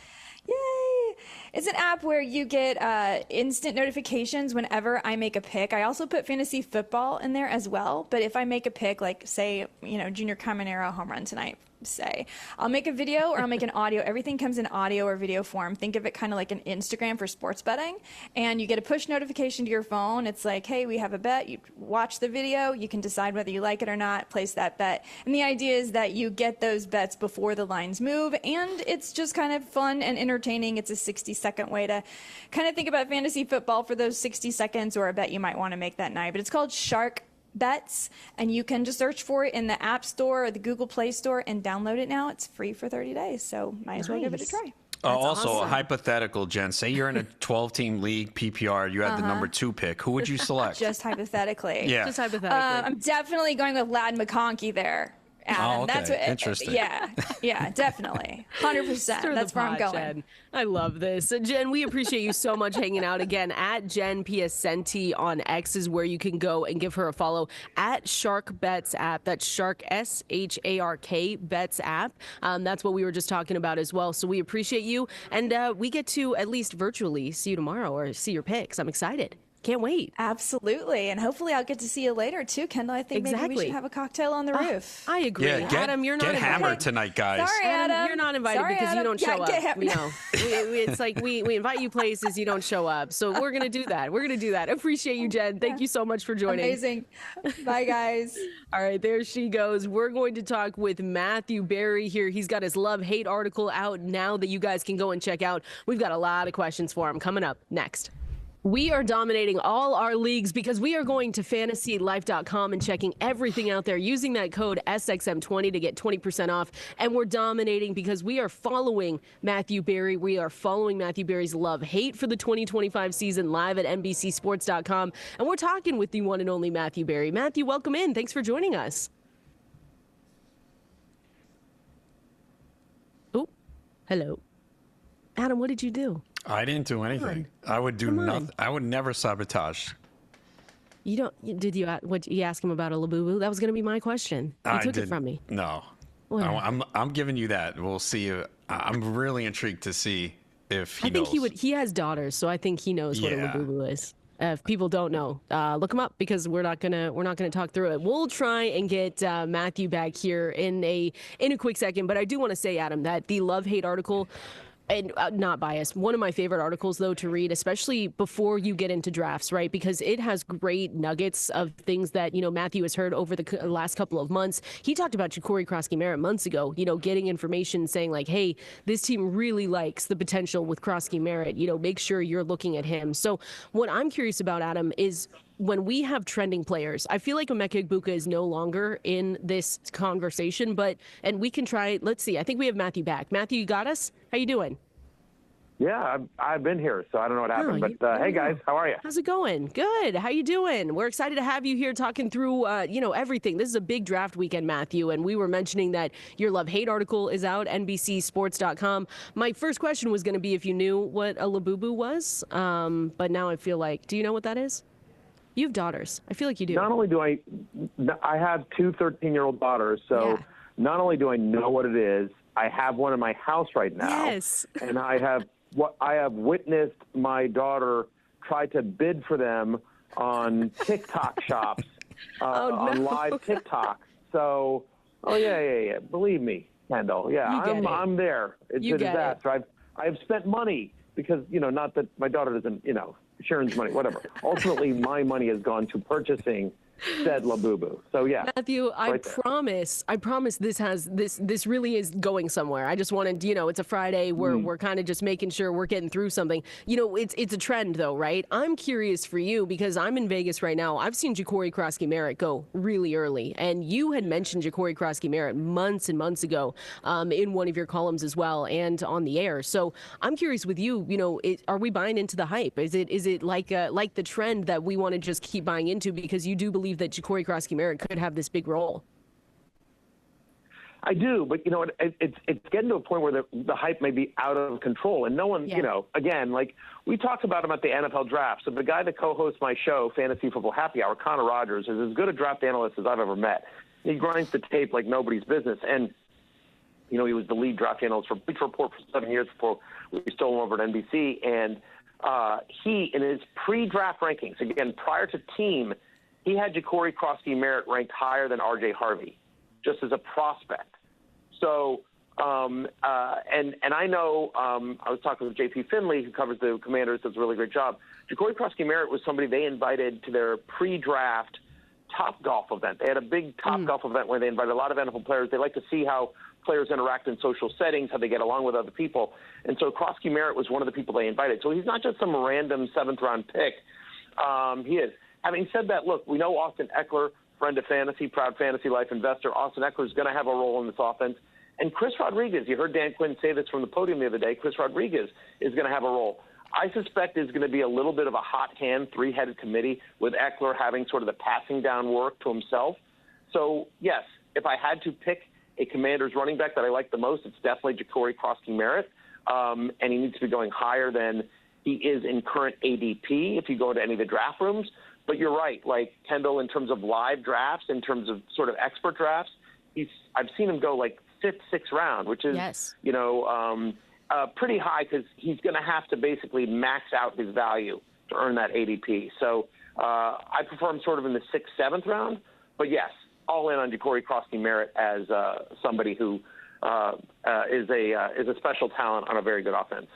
Yay! It's an app where you get instant notifications whenever I make a pick. I also put fantasy football in there as well. But if I make a pick, like say, Junior Caminero home run tonight, say, I'll make a video or I'll make an audio. Everything comes in audio or video form. Think of it kind of like an Instagram for sports betting. And you get a push notification to your phone. It's like, hey, we have a bet. You watch the video. You can decide whether you like it or not, place that bet. And the idea is that you get those bets before the lines move. And it's just kind of fun and entertaining. It's a 60-second way to kind of think about fantasy football for those 60 seconds or a bet you might want to make that night. But it's called Shark Bets, and you can just search for it in the App Store or the Google Play Store and download it now. It's free for 30 days, so might as well give it a try. Also, awesome. a hypothetical, Jen. Say you're in a 12-team league, PPR. You had the number 2 pick. Who would you select? Just hypothetically. Yeah. Just hypothetically. I'm definitely going with Lad McConkey there. Adam. Oh, okay. That's what, Interesting. Yeah, definitely. 100%. That's where I'm going. Jen. I love this. Jen, we appreciate you so much hanging out again. At Jen Piacenti on X is where you can go and give her a follow. At Shark Bets app. That's Shark, SHARK Bets app. That's what we were just talking about as well. So we appreciate you. And we get to at least virtually see you tomorrow or see your picks. I'm excited. Can't wait. Absolutely. And hopefully I'll get to see you later too, Kendall. I think maybe we should have a cocktail on the roof. I agree. Yeah, Adam, you're not get invited. hammered tonight, guys. Sorry, Adam. You're not invited because you don't show up. It's like we invite you places, you don't show up. So we're going to do that. Appreciate you, Jen. Thank you so much for joining. Amazing. Bye, guys. All right, there she goes. We're going to talk with Matthew Berry here. He's got his love-hate article out now that you guys can go and check out. We've got a lot of questions for him coming up next. We are dominating all our leagues because we are going to fantasylife.com and checking everything out there using that code SXM20 to get 20% off. And we're dominating because we are following Matthew Berry. We are following Matthew Berry's love-hate for the 2025 season live at NBCSports.com. And we're talking with the one and only Matthew Berry. Matthew, welcome in. Thanks for joining us. Oh, hello. Adam, what did you do? I didn't do anything. I would do nothing. I would never sabotage. You don't? Did you? What you ask him about a Labubu? That was going to be my question. You took it from me. No, What? I'm giving you that. We'll see. I'm really intrigued to see if he I think knows. he would. He has daughters, so I think he knows what a Yeah. Labubu is. If people don't know, look him up because we're not gonna talk through it. We'll try and get Matthew back here in a quick second. But I do want to say, Adam, that the love-hate article. And not biased. One of my favorite articles, though, to read, especially before you get into drafts, right? Because it has great nuggets of things that, Matthew has heard over the last couple of months. He talked about Kroski Merritt months ago, getting information saying like, hey, this team really likes the potential with Kroski Merritt. Make sure you're looking at him. So what I'm curious about, Adam, is when we have trending players, I feel like Emeka Egbuka is no longer in this conversation, and we can try, let's see, I think we have Matthew back. Matthew, you got us? How you doing? Yeah, I've been here, so I don't know what happened. But hey, guys, how are you? How's it going? Good. How you doing? We're excited to have you here talking through, everything. This is a big draft weekend, Matthew, and we were mentioning that your love-hate article is out, NBCSports.com. My first question was going to be if you knew what a Labubu was, but now I feel like, do you know what that is? You have daughters. I feel like you do. Not only do I have two 13-year-old daughters, so not only do I know what it is, I have one in my house right now. Yes. And I have witnessed my daughter try to bid for them on TikTok shops, on live TikTok. So, yeah. Believe me, Kendall. Yeah, I'm there. It's a disaster. I've spent money because, not that my daughter doesn't, Sharon's money, whatever. Ultimately, my money has gone to purchasing said Labubu. So yeah, Matthew, I promise this really is going somewhere. I just wanted, it's a Friday. We're kind of just making sure we're getting through something. It's a trend though, right? I'm curious for you because I'm in Vegas right now. I've seen Kroski Merritt go really early, and you had mentioned Kroski Merritt months and months ago in one of your columns as well and on the air. So I'm curious with you. Are we buying into the hype? Is it like the trend that we want to just keep buying into because you do believe that Kroski Merritt could have this big role? I do, but it's getting to a point where the hype may be out of control, and no one, again, like we talked about him at the NFL draft. So the guy that co-hosts my show, Fantasy Football Happy Hour, Connor Rogers, is as good a draft analyst as I've ever met. He grinds the tape like nobody's business, and he was the lead draft analyst for Bleacher Report for 7 years before we stole him over at NBC, and he, in his pre-draft rankings, again prior to team, he had Kroski Merritt ranked higher than R.J. Harvey, just as a prospect. So, and I know I was talking with J.P. Finley, who covers the Commanders, does a really great job. Kroski Merritt was somebody they invited to their pre-draft Top Golf event. They had a big Top Golf event where they invited a lot of NFL players. They like to see how players interact in social settings, how they get along with other people. And so Kroski Merritt was one of the people they invited. So he's not just some random seventh-round pick. He is. Having said that, look, we know Austin Eckler, friend of fantasy, proud fantasy life investor. Austin Eckler is going to have a role in this offense. And Chris Rodriguez, you heard Dan Quinn say this from the podium the other day, Chris Rodriguez is going to have a role. I suspect there's going to be a little bit of a hot hand, three-headed committee with Eckler having sort of the passing down work to himself. So, yes, if I had to pick a Commander's running back that I like the most, it's definitely Kroski Merritt. And he needs to be going higher than he is in current ADP if you go into any of the draft rooms. But you're right, like Kendall, in terms of live drafts, in terms of sort of expert drafts, I've seen him go like fifth, sixth round, which is, pretty high because he's going to have to basically max out his value to earn that ADP. So I prefer him sort of in the sixth, seventh round. But yes, all in on Kroski Merritt as somebody who is a special talent on a very good offense.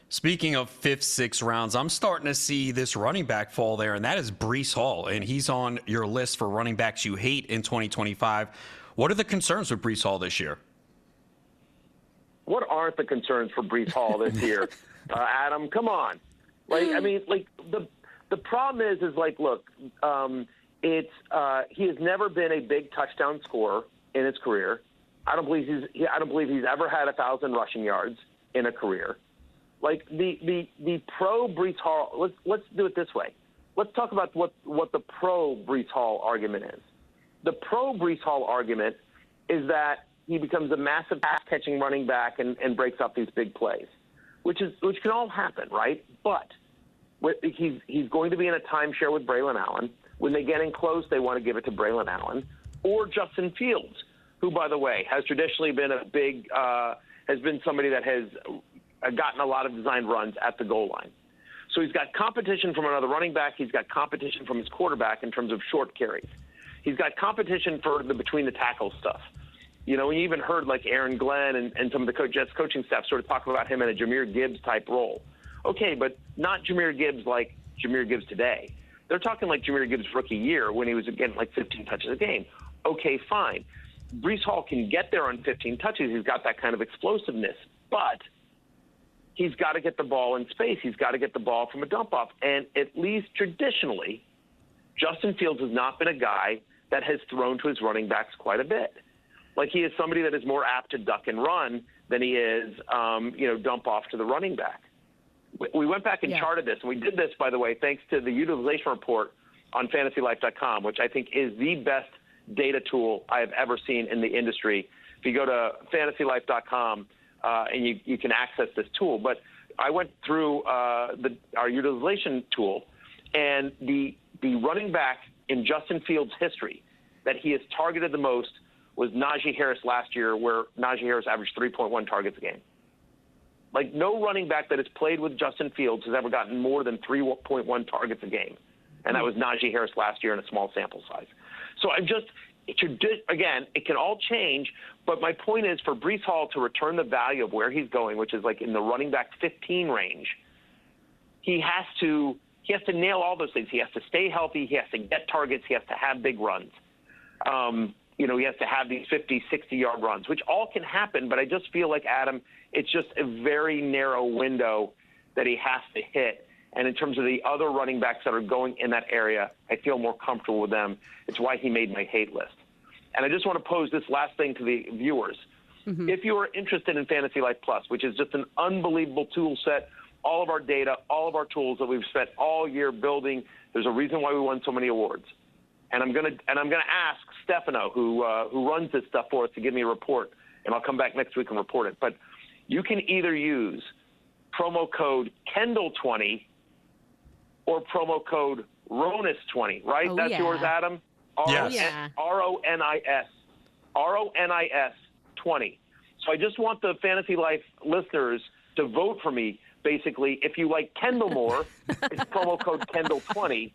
Speaking of fifth, sixth rounds, I'm starting to see this running back fall there, and that is Breece Hall, and he's on your list for running backs you hate in 2025. What are the concerns with Breece Hall this year? What aren't the concerns for Breece Hall this year, Adam? Come on. The problem is look, he has never been a big touchdown scorer in his career. I don't believe he's ever had 1,000 rushing yards in a career. Like the pro Breece Hall, let's do it this way. Let's talk about what the pro Breece Hall argument is. The pro Breece Hall argument is that he becomes a massive pass-catching running back and breaks up these big plays, which can all happen, right? But he's going to be in a timeshare with Braylon Allen. When they get in close, they want to give it to Braylon Allen or Justin Fields, who, by the way, has traditionally been has been somebody that has gotten a lot of designed runs at the goal line. So he's got competition from another running back. He's got competition from his quarterback in terms of short carries. He's got competition for the between the tackle stuff. You know, we even heard like Aaron Glenn and some of the Jets coaching staff sort of talk about him in a Jahmyr Gibbs type role. Okay, but not Jahmyr Gibbs like Jahmyr Gibbs today. They're talking like Jahmyr Gibbs' rookie year when he was getting like 15 touches a game. Okay, fine. Breece Hall can get there on 15 touches. He's got that kind of explosiveness, but he's got to get the ball in space. He's got to get the ball from a dump off. And at least traditionally, Justin Fields has not been a guy that has thrown to his running backs quite a bit. Like he is somebody that is more apt to duck and run than he is, dump off to the running back. We went back and charted this, and we did this, by the way, thanks to the utilization report on fantasylife.com, which I think is the best data tool I have ever seen in the industry. If you go to fantasylife.com and you can access this tool. But I went through our utilization tool, and the running back in Justin Fields' history that he has targeted the most was Naji Harris last year, where Naji Harris averaged 3.1 targets a game. Like, no running back that has played with Justin Fields has ever gotten more than 3.1 targets a game. And that was Naji Harris last year in a small sample size. So again, it can all change, but my point is for Breece Hall to return the value of where he's going, which is like in the running back 15 range, he has to nail all those things. He has to stay healthy. He has to get targets. He has to have big runs. He has to have these 50, 60-yard runs, which all can happen, but I just feel like, Adam, it's just a very narrow window that he has to hit. And in terms of the other running backs that are going in that area, I feel more comfortable with them. It's why he made my hate list. And I just want to pose this last thing to the viewers. Mm-hmm. If you are interested in Fantasy Life Plus, which is just an unbelievable tool set, all of our data, all of our tools that we've spent all year building, there's a reason why we won so many awards. And I'm gonna ask Stefano, who runs this stuff for us, to give me a report, and I'll come back next week and report it. But you can either use promo code Kendall20 or promo code Ronis20, right? Oh, That's yeah. yours, Adam? Yes. RONIS 20. So I just want the Fantasy Life listeners to vote for me. Basically, if you like Kendall more, it's promo code Kendall20.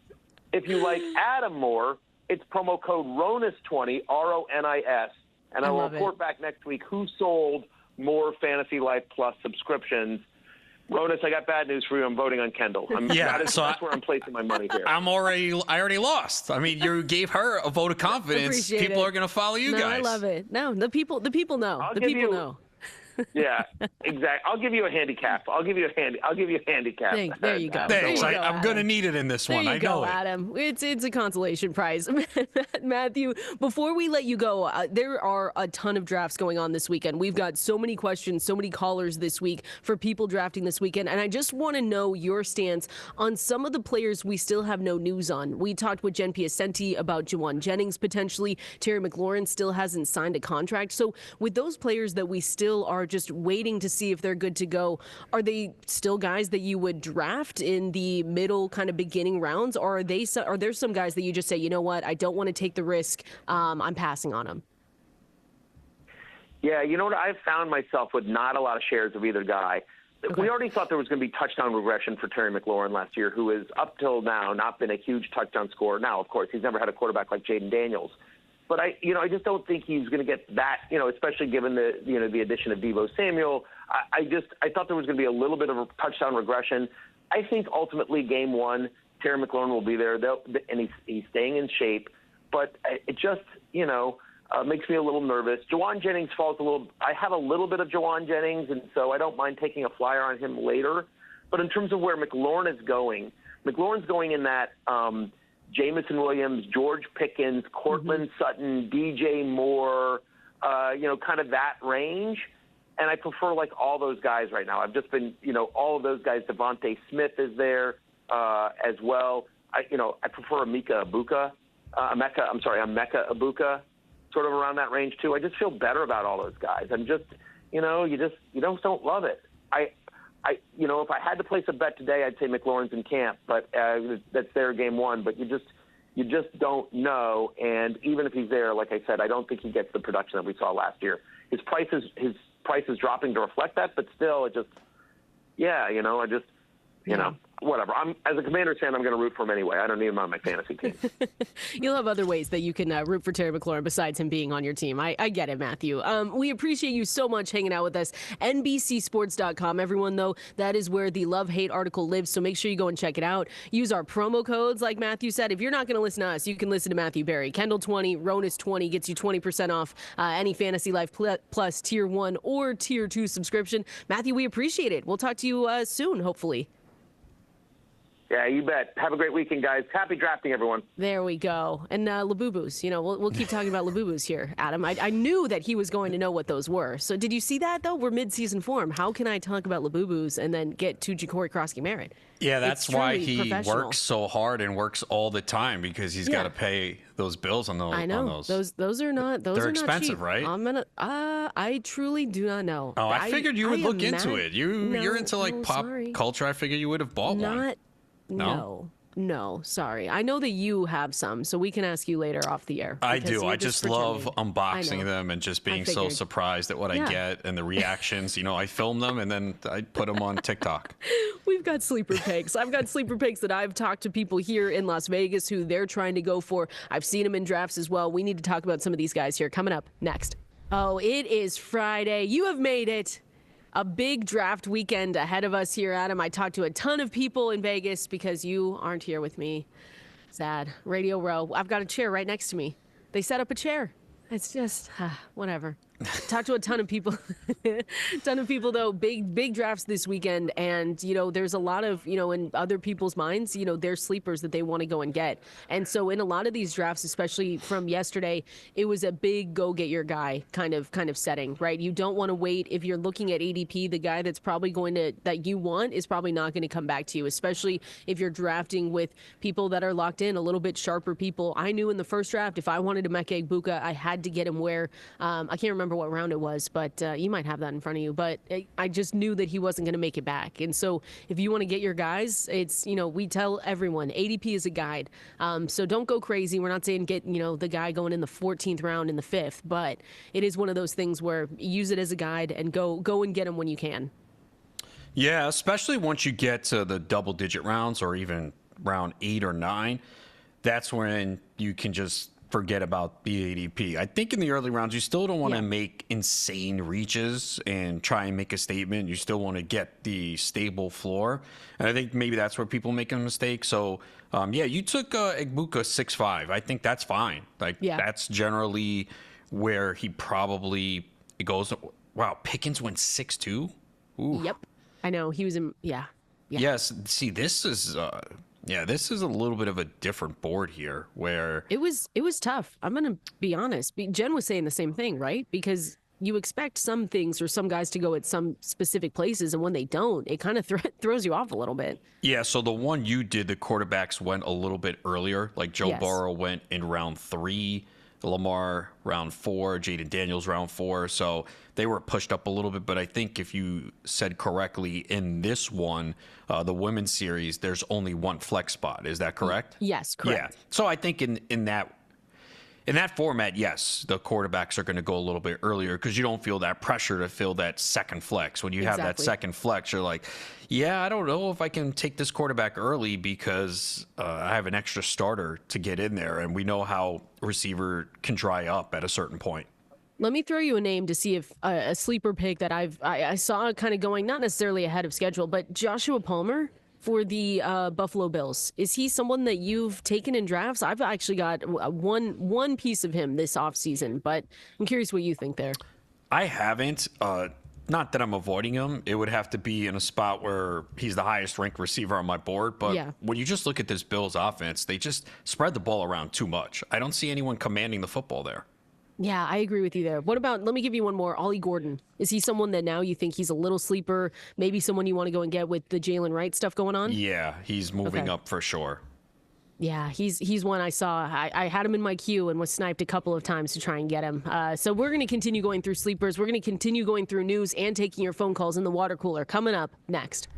If you like Adam more, it's promo code Ronis20, RONIS. And I will report back next week who sold more Fantasy Life Plus subscriptions. Ronis, I got bad news for you. I'm voting on Kendall. That's where I'm placing my money here. I already lost. I mean, you gave her a vote of confidence. People are going to follow you guys. I love it. No, the people know. Know. Yeah, exactly. I'll give you a handicap. I'll give you a handicap. There you go. Thanks. There you go, I'm going to need it in this one. I know it. Adam. It's a consolation prize. Matthew, before we let you go, there are a ton of drafts going on this weekend. We've got so many questions, so many callers this week for people drafting this weekend, and I just want to know your stance on some of the players we still have no news on. We talked with Jen Piacenti about Juwan Jennings potentially. Terry McLaurin still hasn't signed a contract. So with those players that we still are just waiting to see if they're good to go, are they still guys that you would draft in the middle kind of beginning rounds, or are there some guys that you just say, you know what, I don't want to take the risk, I'm passing on them? Yeah, you know what, I've found myself with not a lot of shares of either guy. Okay. We already thought there was going to be touchdown regression for Terry McLaurin last year, who has up till now not been a huge touchdown scorer. Now, of course, he's never had a quarterback like Jaden Daniels. But I just don't think he's going to get that, especially given the addition of Deebo Samuel. I thought there was going to be a little bit of a touchdown regression. I think ultimately game one, Terry McLaurin will be there, and he's staying in shape. But it just, makes me a little nervous. Juwan Jennings falls a little. I have a little bit of Juwan Jennings, and so I don't mind taking a flyer on him later. But in terms of where McLaurin is going, McLaurin's going in that Jameson Williams, George Pickens, Cortland Sutton, DJ Moore, kind of that range. And I prefer like all those guys right now. I've just been, all of those guys. Devontae Smith is there as well. I prefer Emeka Ibuka, sort of around that range too. I just feel better about all those guys. I'm just, you don't love it. If I had to place a bet today, I'd say McLaurin's in camp, but that's their game one. But You just don't know. And even if he's there, like I said, I don't think he gets the production that we saw last year. His price is dropping to reflect that, but still, whatever. As a Commanders fan, I'm going to root for him anyway. I don't need him on my fantasy team. You'll have other ways that you can root for Terry McLaurin besides him being on your team. I get it, Matthew. We appreciate you so much hanging out with us. NBCsports.com. Everyone, though, that is where the love-hate article lives, so make sure you go and check it out. Use our promo codes, like Matthew said. If you're not going to listen to us, you can listen to Matthew Berry. Kendall 20, Ronis 20 gets you 20% off any Fantasy Life Plus Tier 1 or Tier 2 subscription. Matthew, we appreciate it. We'll talk to you soon, hopefully. Yeah, you bet. Have a great weekend, guys. Happy drafting, everyone. There we go. And Labubus, we'll keep talking about Labubus here, Adam. I knew that he was going to know what those were. So did you see that, though? We're mid-season form. How can I talk about Labubus and then get to Ja'Cory Kroski Merritt? Yeah, that's why he works so hard and works all the time, because he's got to pay those bills on those. I know. Those are not. They're expensive, not cheap. right? I truly do not know. Oh, I figured you would look into it. You're into pop culture. I figured you would have bought one. No, sorry. I know that you have some, so we can ask you later off the air. I do. I just love unboxing them and just being so surprised at what I get and the reactions. I film them and then I put them on TikTok. We've got sleeper picks. I've got sleeper picks that I've talked to people here in Las Vegas who they're trying to go for. I've seen them in drafts as well. We need to talk about some of these guys here. Coming up next. Oh, it is Friday. You have made it. A big draft weekend ahead of us here, Adam. I talked to a ton of people in Vegas because you aren't here with me. Sad. Radio Row. I've got a chair right next to me. They set up a chair. It's just, whatever. Talked to a ton of people. Though. Big drafts this weekend. And, there's a lot of, in other people's minds, they're sleepers that they want to go and get. And so in a lot of these drafts, especially from yesterday, it was a big go get your guy kind of setting, right? You don't want to wait. If you're looking at ADP, the guy that's probably that you want is probably not going to come back to you, especially if you're drafting with people that are locked in, a little bit sharper people. I knew in the first draft, if I wanted Emeka Egbuka, I had to get him where, I can't remember what round it was, but you might have that in front of you. But I just knew that he wasn't going to make it back. And so if you want to get your guys, it's, we tell everyone ADP is a guide. So don't go crazy. We're not saying get, the guy going in the 14th round in the 5th, but it is one of those things where use it as a guide and go and get him when you can. Yeah, especially once you get to the double-digit rounds or even round 8 or 9, that's when you can just forget about the ADP. I think in the early rounds, you still don't want to make insane reaches and try and make a statement. You still want to get the stable floor. And I think maybe that's where people make a mistake. So, you took Egbuka 6'5". I think that's fine. That's generally where he probably goes. Wow, Pickens went 6'2". Ooh. Yep. I know. He was in, Yes. See, this is a little bit of a different board here where it was tough. I'm going to be honest. Jen was saying the same thing, right? Because you expect some things or some guys to go at some specific places, and when they don't, it kind of throws you off a little bit. Yeah, so the one you did, the quarterbacks went a little bit earlier. Like Joe Burrow went in round 3, Lamar round 4, Jaden Daniels round 4. So they were pushed up a little bit. But I think if you said correctly in this one, the women's series, there's only one flex spot. Is that correct? Yes, correct. Yeah. So I think in that format, yes, the quarterbacks are going to go a little bit earlier because you don't feel that pressure to fill that second flex. When you have that second flex, you're like, I don't know if I can take this quarterback early because I have an extra starter to get in there. And we know how receiver can dry up at a certain point. Let me throw you a name to see if a sleeper pick that I saw kind of going, not necessarily ahead of schedule, but Joshua Palmer for the Buffalo Bills. Is he someone that you've taken in drafts? I've actually got one piece of him this offseason, but I'm curious what you think there. I haven't. Not that I'm avoiding him. It would have to be in a spot where he's the highest ranked receiver on my board. But when you just look at this Bills offense, they just spread the ball around too much. I don't see anyone commanding the football there. Yeah, I agree with you there. What about, let me give you one more, Ollie Gordon. Is he someone that now you think he's a little sleeper, maybe someone you want to go and get with the Jalen Wright stuff going on? Yeah, he's moving up for sure. Yeah, he's one I saw. I had him in my queue and was sniped a couple of times to try and get him. So we're going to continue going through sleepers. We're going to continue going through news and taking your phone calls in the water cooler. Coming up next.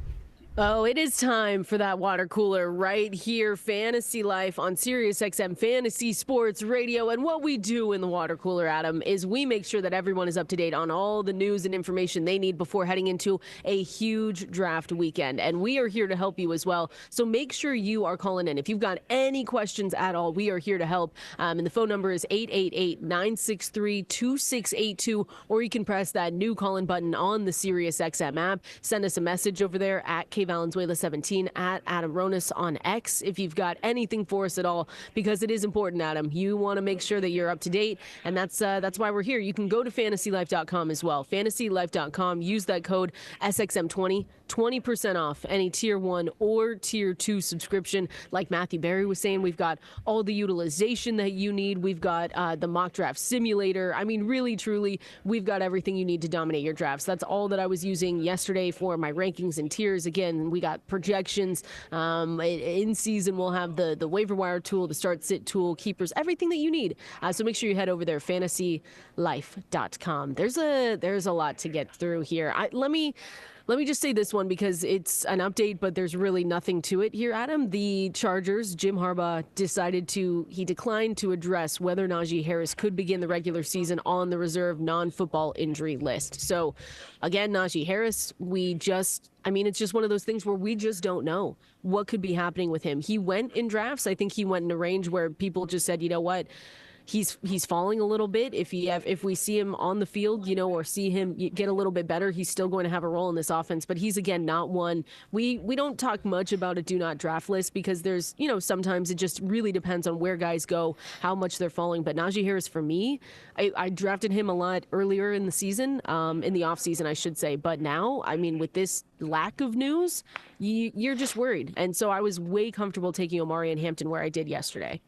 Oh, it is time for that water cooler right here. Fantasy Life on Sirius XM Fantasy Sports Radio. And what we do in the water cooler, Adam, is we make sure that everyone is up to date on all the news and information they need before heading into a huge draft weekend. And we are here to help you as well. So make sure you are calling in. If you've got any questions at all, we are here to help. And the phone number is 888-963-2682. Or you can press that new call-in button on the Sirius XM app. Send us a message over there at Valenzuela 17 at Adam Ronis on X if you've got anything for us at all, because it is important, Adam. You want to make sure that you're up to date, and that's why we're here. You can go to fantasylife.com as well. Fantasylife.com. Use that code SXM20. 20% off any tier 1 or tier 2 subscription. Like Matthew Berry was saying, we've got all the utilization that you need. We've got the mock draft simulator. I mean, really, truly, we've got everything you need to dominate your drafts. That's all that I was using yesterday for my rankings and tiers. Again, we got projections. In season, we'll have the waiver wire tool, the start sit tool, keepers, everything that you need. So make sure you head over there, fantasylife.com. There's a lot to get through here. Let me just say this one because it's an update, but there's really nothing to it here, Adam. The Chargers, Jim Harbaugh, he declined to address whether Naji Harris could begin the regular season on the reserve non-football injury list. So, again, Naji Harris, it's just one of those things where we just don't know what could be happening with him. He went in drafts. I think he went in a range where people just said, you know what? He's falling a little bit. If we see him on the field, or see him get a little bit better, he's still going to have a role in this offense. But he's, again, not one. We don't talk much about a do not draft list because there's, sometimes it just really depends on where guys go, how much they're falling. But Naji Harris, for me, I drafted him a lot earlier in the season, in the offseason, I should say. But now, with this lack of news, you're just worried. And so I was way comfortable taking Omarian Hampton where I did yesterday.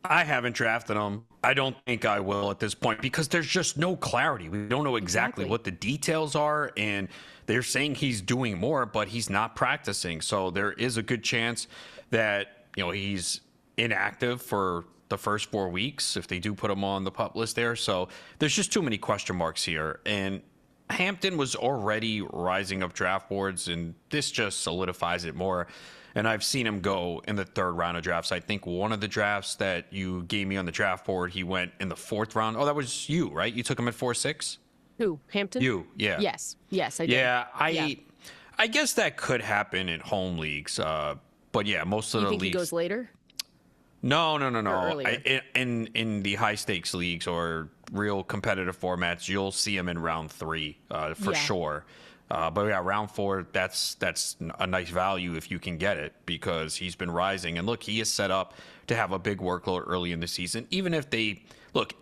I haven't drafted him. I don't think I will at this point because there's just no clarity. We don't know exactly what the details are, and they're saying he's doing more, but he's not practicing. So there is a good chance that, he's inactive for the first 4 weeks if they do put him on the PUP list there. So there's just too many question marks here. And Hampton was already rising up draft boards, and this just solidifies it more. And I've seen him go in the 3rd round of drafts. I think one of the drafts that you gave me on the draft board, he went in the 4th round. Oh, that was you, right? You took him at 4-6? Who, Hampton? You, yeah. Yes, I did. Yeah, I guess that could happen in home leagues. But yeah, most of the leagues. You think he goes later? No. Earlier? In the high stakes leagues or real competitive formats, you'll see him in round 3 for sure. But yeah, round 4, that's a nice value if you can get it because he's been rising. And look, he is set up to have a big workload early in the season. Even if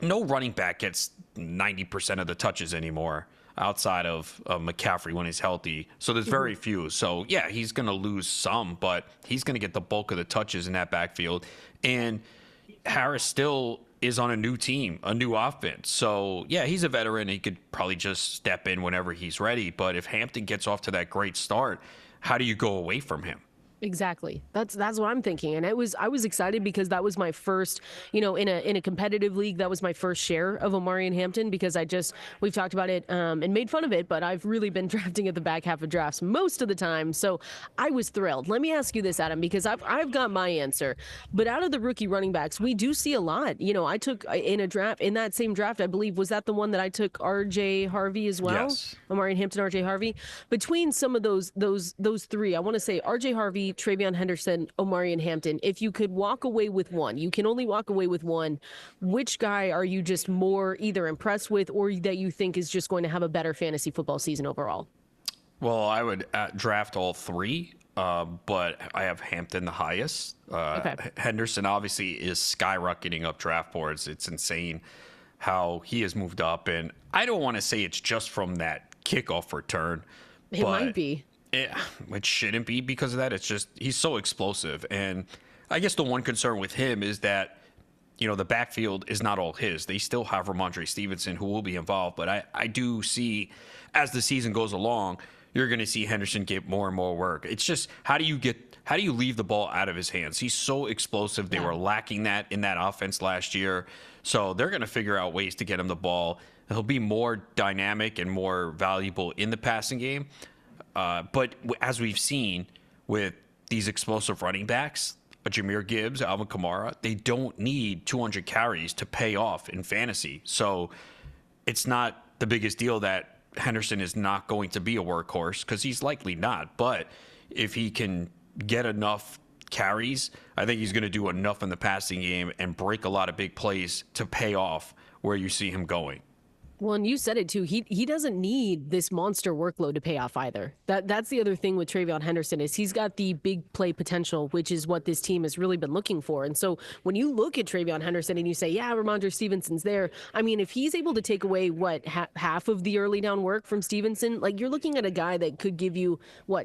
no running back gets 90% of the touches anymore outside of McCaffrey when he's healthy. So there's very few. So yeah, he's going to lose some, but he's going to get the bulk of the touches in that backfield. And Harris still is on a new team, a new offense. So, yeah, he's a veteran. He could probably just step in whenever he's ready. But if Hampton gets off to that great start, how do you go away from him? Exactly. That's what I'm thinking. And I was excited because that was my first, in a competitive league, that was my first share of Omarian Hampton because we've talked about it and made fun of it, but I've really been drafting at the back half of drafts most of the time. So I was thrilled. Let me ask you this, Adam, because I've got my answer. But out of the rookie running backs, we do see a lot. I took in that same draft, I believe, was that the one that I took RJ Harvey as well? Yes. Omarian Hampton, RJ Harvey. Between some of those 3, I want to say RJ Harvey, Travion Henderson, Omarian Hampton. If you could walk away with one, you can only walk away with one. Which guy are you just more either impressed with or that you think is just going to have a better fantasy football season overall? Well, I would draft all 3, but I have Hampton the highest. Okay. Henderson obviously is skyrocketing up draft boards. It's insane how he has moved up. And I don't want to say it's just from that kickoff return. It might be. It shouldn't be because of that. It's just he's so explosive. And I guess the one concern with him is that, the backfield is not all his. They still have Ramondre Stevenson who will be involved. But I do see as the season goes along, you're going to see Henderson get more and more work. It's just how do you leave the ball out of his hands? He's so explosive. They were lacking that in that offense last year. So they're going to figure out ways to get him the ball. He'll be more dynamic and more valuable in the passing game. But as we've seen with these explosive running backs, Jahmyr Gibbs, Alvin Kamara, they don't need 200 carries to pay off in fantasy. So it's not the biggest deal that Henderson is not going to be a workhorse, because he's likely not. But if he can get enough carries, I think he's going to do enough in the passing game and break a lot of big plays to pay off where you see him going. Well, and you said it too. He doesn't need this monster workload to pay off either. That's the other thing with TreVeyon Henderson is he's got the big play potential, which is what this team has really been looking for. And so when you look at TreVeyon Henderson and you say, yeah, Ramondre Stevenson's there. I mean, if he's able to take away half of the early down work from Stevenson, like you're looking at a guy that could give you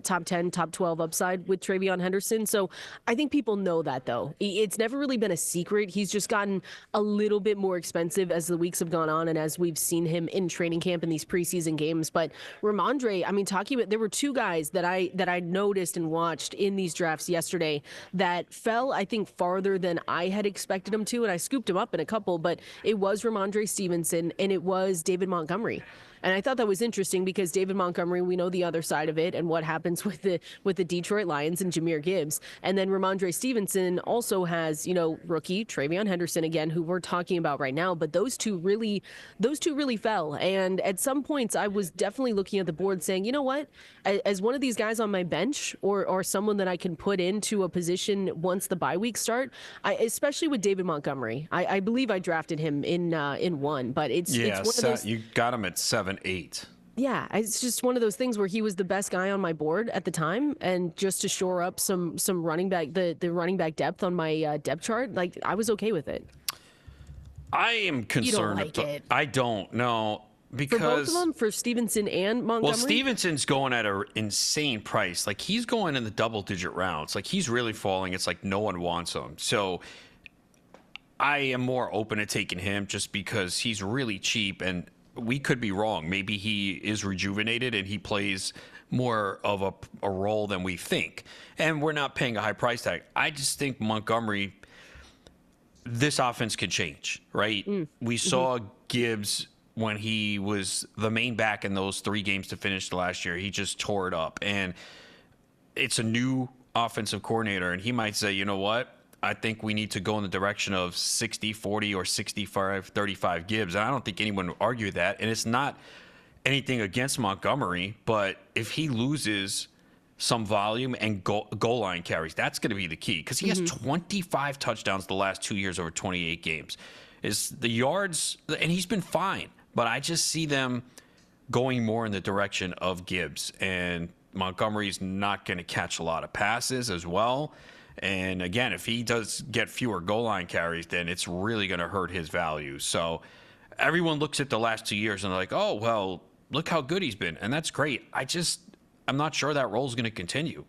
top 10, top 12 upside with TreVeyon Henderson. So I think people know that though. It's never really been a secret. He's just gotten a little bit more expensive as the weeks have gone on and as we've seen him in training camp in these preseason games. But Ramondre, I mean, talking about, there were two guys that I noticed and watched in these drafts yesterday that fell, I think, farther than I had expected them to, and I scooped him up in a couple, but it was Ramondre Stevenson and it was David Montgomery. And I thought that was interesting because David Montgomery, we know the other side of it and what happens with the Detroit Lions and Jahmyr Gibbs. And then Ramondre Stevenson also has, rookie TreVeyon Henderson again, who we're talking about right now. But those two really fell. And at some points, I was definitely looking at the board saying, you know what, as one of these guys on my bench or someone that I can put into a position once the bye weeks start, especially with David Montgomery, I believe I drafted him in one, but it's one of those. You got him at 7-8. Yeah, it's just one of those things where he was the best guy on my board at the time, and just to shore up some running back, the running back depth on my depth chart, like I was okay with it. I am concerned. You don't like it? I don't know, because for both of them, for Stevenson and Montgomery. Well, Stevenson's going at an insane price. Like he's going in the double-digit rounds. Like he's really falling. It's like no one wants him. So I am more open to taking him just because he's really cheap, and we could be wrong. Maybe he is rejuvenated and he plays more of a role than we think. And we're not paying a high price tag. I just think Montgomery, this offense could change, right? We saw Gibbs when he was the main back in those 3 games to finish last year. He just tore it up. And it's a new offensive coordinator, and he might say, you know what? I think we need to go in the direction of 60-40 or 65-35 Gibbs. And I don't think anyone would argue that. And it's not anything against Montgomery, but if he loses some volume and goal line carries, that's going to be the key, because he has 25 touchdowns the last 2 years over 28 games. Is the yards, and he's been fine, but I just see them going more in the direction of Gibbs. And Montgomery's not going to catch a lot of passes as well. And again, if he does get fewer goal line carries, then it's really going to hurt his value. So everyone looks at the last 2 years and they're like, oh, well, look how good he's been. And that's great. I'm not sure that role is going to continue.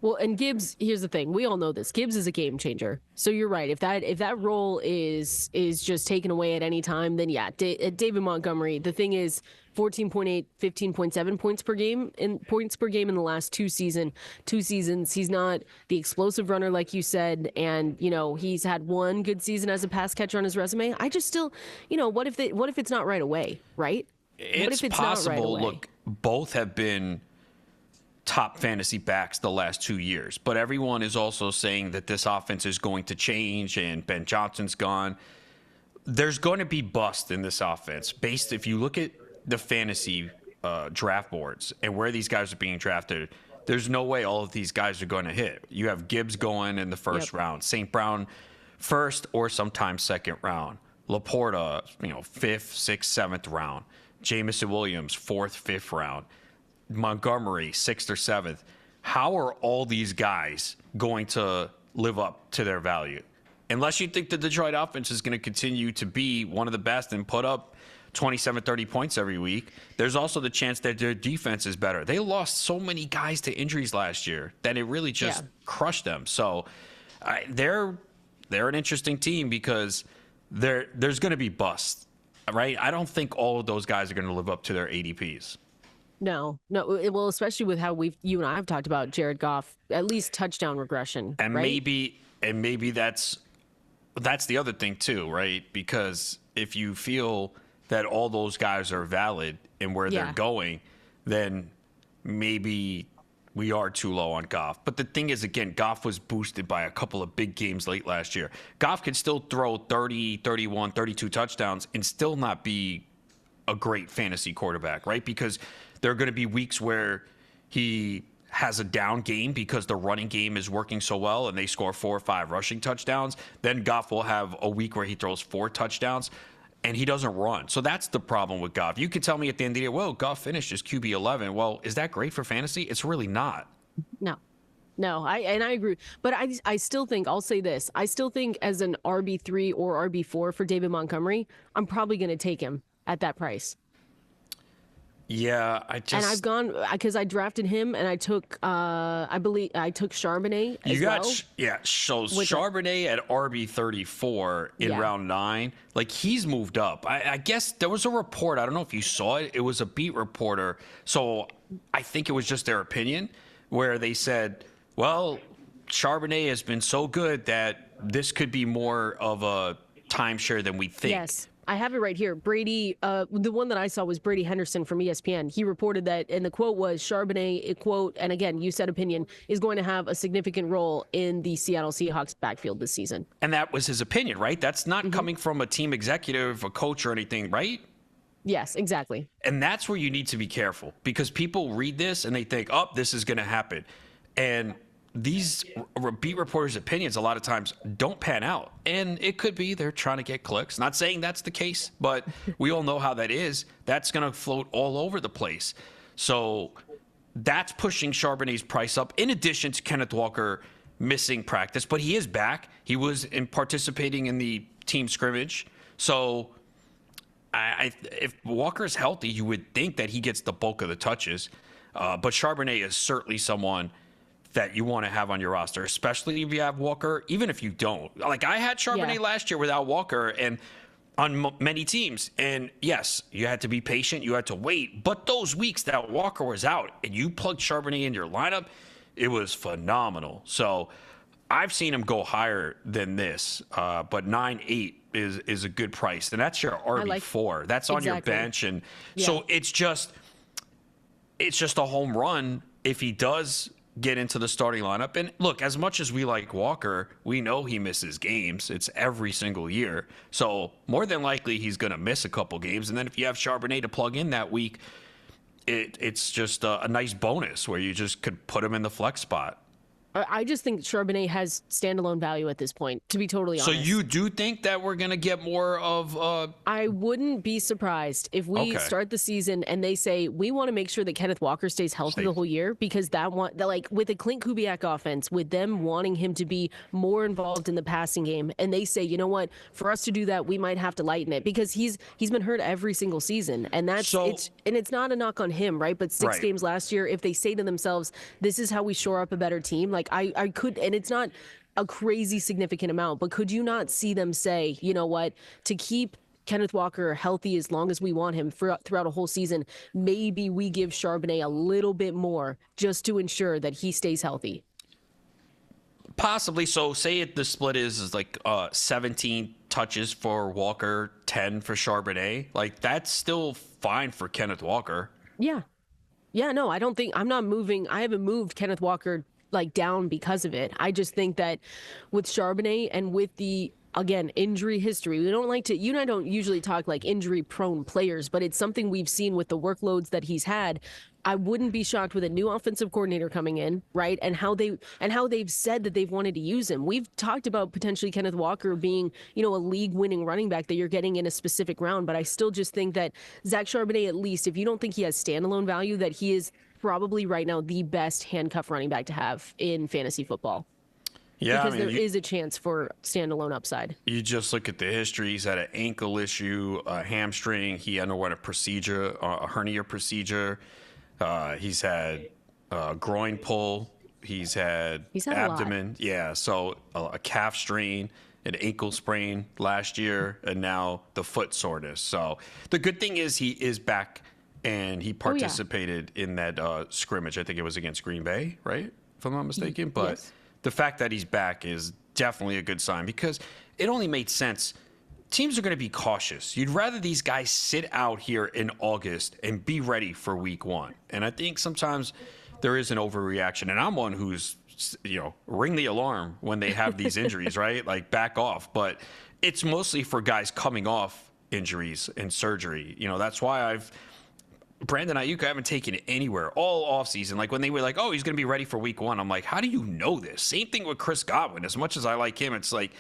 Well, and Gibbs, here's the thing. We all know this. Gibbs is a game changer. So you're right. If that role is just taken away at any time, then yeah, David Montgomery. The thing is, 14.8, 15.7 points per game in the last two seasons. He's not the explosive runner like you said, and he's had one good season as a pass catcher on his resume. I just still, what if it's not right away, right? What if it's possible. Not right away? Look, both have been top fantasy backs the last 2 years, but everyone is also saying that this offense is going to change and Ben Johnson's gone. There's going to be bust in this offense if you look at the fantasy draft boards and where these guys are being drafted. There's no way all of these guys are going to hit. You have Gibbs going in the first round, St. Brown first or sometimes second round, Laporta, 5th, 6th, 7th round, Jameson Williams 4th, 5th round, Montgomery 6th or 7th. How are all these guys going to live up to their value? Unless you think the Detroit offense is going to continue to be one of the best and put up 27, 30 points every week, there's also the chance that their defense is better. They lost so many guys to injuries last year that it really just crushed them. So they're an interesting team because there's going to be bust, right? I don't think all of those guys are going to live up to their ADPs. No. Well, especially with how you and I have talked about Jared Goff, at least touchdown regression, and right? maybe that's the other thing too, right? Because if you feel that all those guys are valid in where they're going, then maybe we are too low on Goff. But the thing is, again, Goff was boosted by a couple of big games late last year. Goff can still throw 30, 31, 32 touchdowns and still not be a great fantasy quarterback, right? Because there are going to be weeks where he has a down game because the running game is working so well and they score 4 or 5 rushing touchdowns. Then Goff will have a week where he throws 4 touchdowns and he doesn't run. So that's the problem with Goff. You could tell me at the end of the year, well, Goff finished as QB 11. Well, is that great for fantasy? It's really not. No, I agree. But I still think, I'll say this, I still think as an RB3 or RB4 for David Montgomery, I'm probably going to take him at that price. Yeah, and I've gone because I drafted him and I took I believe I took Charbonnet as well. So Charbonnet at RB 34 in round 9, like he's moved up. I guess there was a report, I don't know if you saw it, it was a beat reporter, so I think it was just their opinion, where they said, well, Charbonnet has been so good that this could be more of a timeshare than we think. Yes. I have it right here. Brady, the one that I saw was Brady Henderson from ESPN. He reported that, and the quote was, Charbonnet, quote, and again, you said opinion, is going to have a significant role in the Seattle Seahawks backfield this season. And that was his opinion, right? That's not coming from a team executive, a coach, or anything, right? Yes, exactly. And that's where you need to be careful, because people read this and they think, oh, this is going to happen. And these beat reporters' opinions a lot of times don't pan out. And it could be they're trying to get clicks. Not saying that's the case, but we all know how that is. That's going to float all over the place. So that's pushing Charbonnet's price up, in addition to Kenneth Walker missing practice. But he is back. He was participating in the team scrimmage. So if Walker's healthy, you would think that he gets the bulk of the touches. But Charbonnet is certainly someone that you want to have on your roster, especially if you have Walker, even if you don't. Like, I had Charbonnet last year without Walker and on many teams. And yes, you had to be patient. You had to wait. But those weeks that Walker was out and you plugged Charbonnet in your lineup, it was phenomenal. So I've seen him go higher than this, but 9.8 is a good price. And that's your RB4. That's on your bench. And so it's just a home run if he does get into the starting lineup. And look, as much as we like Walker, we know he misses games. It's every single year. So more than likely he's going to miss a couple games. And then if you have Charbonnet to plug in that week, it's just a nice bonus where you just could put him in the flex spot. I just think Charbonnet has standalone value at this point, to be totally honest. So you do think that we're going to get more of... I wouldn't be surprised if we start the season and they say, we want to make sure that Kenneth Walker stays healthy the whole year, because like with the Clint Kubiak offense, with them wanting him to be more involved in the passing game, and they say, you know what, for us to do that, we might have to lighten it, because he's been hurt every single season. And it's not a knock on him, right? But 6 games last year, if they say to themselves, this is how we shore up a better team, like I could, and it's not a crazy significant amount, but could you not see them say, you know what, to keep Kenneth Walker healthy as long as we want him throughout a whole season, maybe we give Charbonnet a little bit more just to ensure that he stays healthy? Possibly. So say the split is like 17 touches for Walker, 10 for Charbonnet. Like, that's still fine for Kenneth Walker. Yeah, no, I don't think, I haven't moved Kenneth Walker like down because of it. I just think that with Charbonnet and with the, again, injury history, we don't like to, you and I don't usually talk like injury prone players, but it's something we've seen with the workloads that he's had. I wouldn't be shocked with a new offensive coordinator coming in, right? And how they've said that they've wanted to use him. We've talked about potentially Kenneth Walker being, a league-winning running back that you're getting in a specific round, but I still just think that Zach Charbonnet, at least, if you don't think he has standalone value, that he is probably right now the best handcuff running back to have in fantasy football. Yeah, because there is a chance for standalone upside. You just look at the history. He's had an ankle issue, a hamstring. He underwent a hernia procedure. He's had groin pull. He's had abdomen. Yeah, so a calf strain, an ankle sprain last year, and now the foot soreness. So the good thing is he is back, and he participated in that scrimmage. I think it was against Green Bay, right? If I'm not mistaken. But the fact that he's back is definitely a good sign, because it only made sense teams are going to be cautious. You'd rather these guys sit out here in August and be ready for week 1. And I think sometimes there is an overreaction. And I'm one who's, ring the alarm when they have these injuries, right? Like back off. But it's mostly for guys coming off injuries and surgery. That's why Brandon Ayuk, I haven't taken it anywhere all offseason. Like when they were like, oh, he's going to be ready for week 1. I'm like, how do you know this? Same thing with Chris Godwin. As much as I like him, it's like,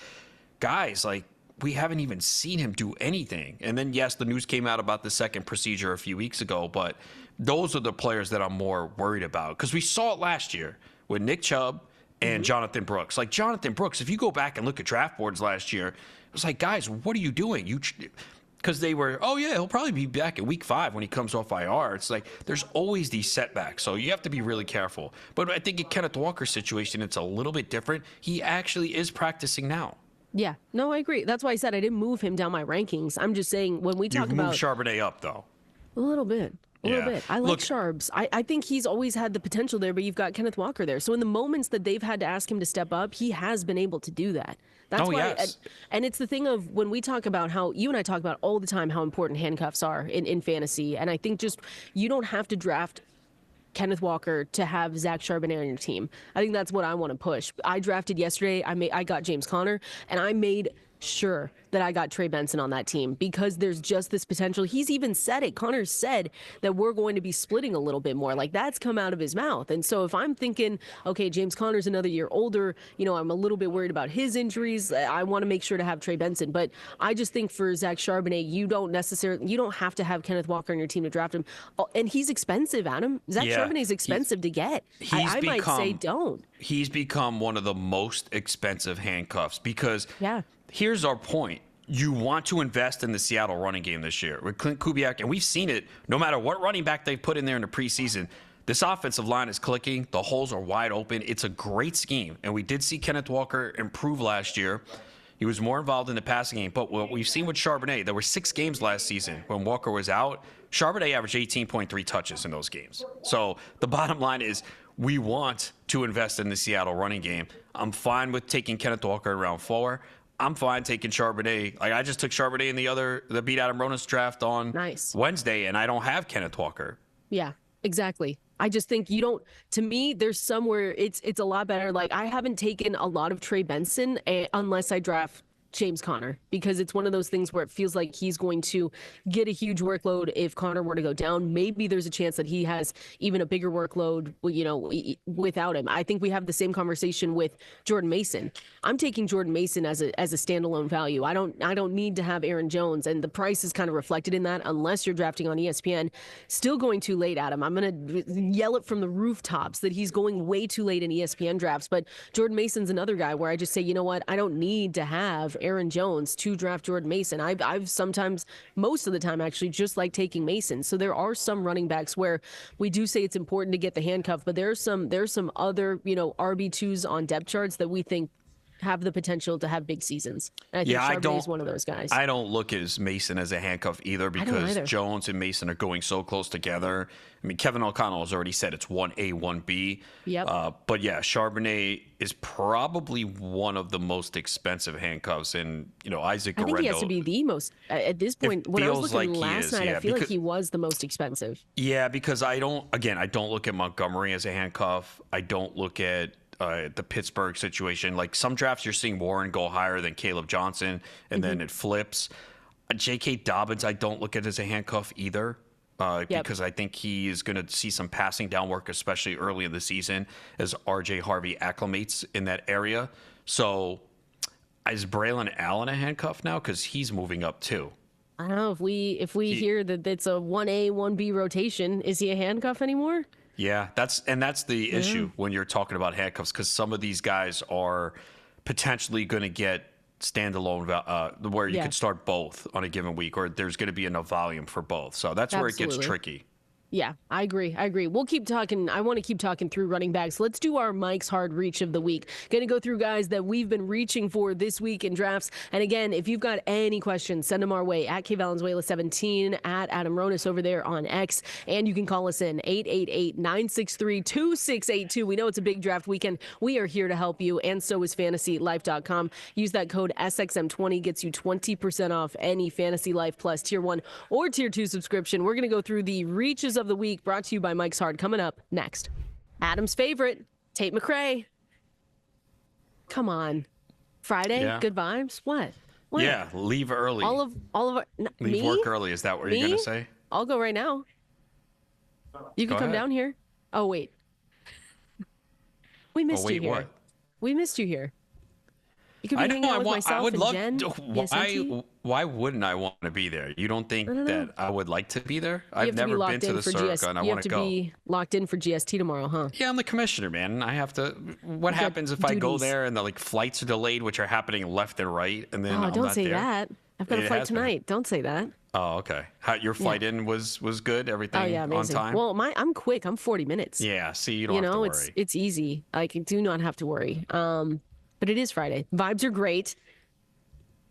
guys, like, we haven't even seen him do anything. And then, yes, the news came out about the second procedure a few weeks ago, but those are the players that I'm more worried about. Because we saw it last year with Nick Chubb and Jonathan Brooks. Like, Jonathan Brooks, if you go back and look at draft boards last year, it was like, guys, what are you doing? Because they were, oh, yeah, he'll probably be back in week 5 when he comes off IR. It's like there's always these setbacks, so you have to be really careful. But I think in Kenneth Walker's situation, it's a little bit different. He actually is practicing now. Yeah, no, I agree. That's why I said I didn't move him down my rankings. I'm just saying when we talk You've about moved Charbonnet up, though. A little bit. I like Sharbs. I think he's always had the potential there, but you've got Kenneth Walker there. So in the moments that they've had to ask him to step up, he has been able to do that. That's why. Yes. And it's the thing of when we talk about how you and I talk about all the time how important handcuffs are in fantasy. And I think just you don't have to draft Kenneth Walker to have Zach Charbonnet on your team. I think that's what I want to push. I drafted yesterday. I got James Conner, and I made sure that I got Trey Benson on that team because there's just this potential. He's even said it. Connor said that we're going to be splitting a little bit more. Like that's come out of his mouth. And so if I'm thinking, okay, James Conner's another year older, I'm a little bit worried about his injuries. I want to make sure to have Trey Benson. But I just think for Zach Charbonnet, you don't have to have Kenneth Walker on your team to draft him. Oh, and he's expensive, Adam. Zach Charbonnet's expensive to get. I might say don't. He's become one of the most expensive handcuffs because here's our point. You want to invest in the Seattle running game this year with Clint Kubiak, and we've seen it no matter what running back they've put in there in the preseason. This offensive line is clicking. The holes are wide open. It's a great scheme, and we did see Kenneth Walker improve last year. He was more involved in the passing game, but what we've seen with Charbonnet, there were 6 games last season when Walker was out. Charbonnet averaged 18.3 touches in those games. So the bottom line is we want to invest in the Seattle running game. I'm fine with taking Kenneth Walker in round 4. I'm fine taking Charbonnet. Like I just took Charbonnet in the beat Adam Ronis draft on Wednesday, and I don't have Kenneth Walker. Yeah, exactly. I just think to me, there's somewhere it's a lot better. Like I haven't taken a lot of Trey Benson unless I draft James Conner because it's one of those things where it feels like he's going to get a huge workload if Conner were to go down. Maybe there's a chance that he has even a bigger workload, without him. I think we have the same conversation with Jordan Mason. I'm taking Jordan Mason as a standalone value. I don't need to have Aaron Jones, and the price is kind of reflected in that unless you're drafting on ESPN. Still going too late, Adam. I'm going to yell it from the rooftops that he's going way too late in ESPN drafts, but Jordan Mason's another guy where I just say, you know what? I don't need to have Aaron Jones to draft Jordan Mason. I've sometimes, most of the time actually, just like taking Mason. So there are some running backs where we do say it's important to get the handcuff, but there's some other, RB2s on depth charts that we think have the potential to have big seasons. And I think Charbonnet is one of those guys. I don't look at Mason as a handcuff either because Jones and Mason are going so close together. I mean, Kevin O'Connell has already said it's 1A, 1B. Yep. But yeah, Charbonnet is probably one of the most expensive handcuffs. And, Isaac Guerrero. I think he has to be the most, at this point, when I was looking last night, I feel like he was the most expensive. Yeah, because I don't look at Montgomery as a handcuff. I don't look at the Pittsburgh situation. Like some drafts, you're seeing Warren go higher than Caleb Johnson, and then it flips. J.K. Dobbins, I don't look at as a handcuff either, because I think he is going to see some passing down work, especially early in the season, as R.J. Harvey acclimates in that area. So is Braylon Allen a handcuff now? Because he's moving up too. I don't know if we hear that it's a 1A, 1B rotation. Is he a handcuff anymore? Yeah, that's the issue when you're talking about handcuffs, because some of these guys are potentially going to get standalone where you could start both on a given week, or there's going to be enough volume for both. So that's where it gets tricky. Yeah, I agree. We'll keep talking. I want to keep talking through running backs. Let's do our Mike's Hard Reach of the week. Going to go through guys that we've been reaching for this week in drafts. And again, if you've got any questions, send them our way at Valenzuela17, at Adam Ronis over there on X. And you can call us in 888-963-2682. We know it's a big draft weekend. We are here to help you. And so is FantasyLife.com. Use that code SXM20, gets you 20% off any Fantasy Life Plus Tier 1 or Tier 2 subscription. We're going to go through the reaches of the week, brought to you by Mike's Hard, coming up next. Adam's favorite, Tate McRae. Come on. Friday, yeah. Good vibes? What? Yeah, leave early. All of our, leave me? work early. Is that what you're going to say? I'll go right now. You can come down here. Oh, wait. We missed you here. What? We missed you here. You could be hanging out with myself and Jen. Why wouldn't I want to be there? You don't think that I would like to be there? I've never been to the circuit and I want to go. You have to be locked in for GST tomorrow, huh? Yeah, I'm the commissioner, man. I have to. What happens if I go there and the flights are delayed, which are happening left and right, and then I'm don't not say there? that. I've got a flight tonight. Don't say that. Oh, okay. Your flight in was good? Everything on time? Well, I'm quick. I'm 40 minutes. Yeah, see, you don't have to worry. It's easy. I do not have to worry. But it is Friday. Vibes are great.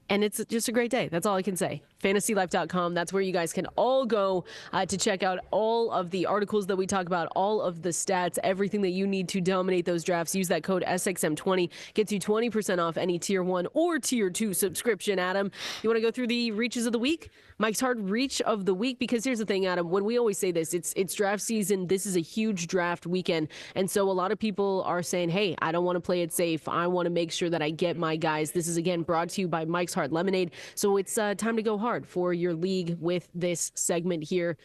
And it's just a great day. That's all I can say. FantasyLife.com. That's where you guys can all go to check out all of the articles that we talk about, all of the stats, everything that you need to dominate those drafts. Use that code SXM20. Gets you 20% off any Tier 1 or Tier 2 subscription, Adam. You want to go through the reaches of the week? Mike's Hard Reach of the week, because here's the thing, Adam. When we always say this, it's draft season. This is a huge draft weekend. And so a lot of people are saying, hey, I don't want to play it safe. I want to make sure that I get my guys. This is, again, brought to you by Mike's Hard Lemonade. So it's time to go hard for your league with this segment here.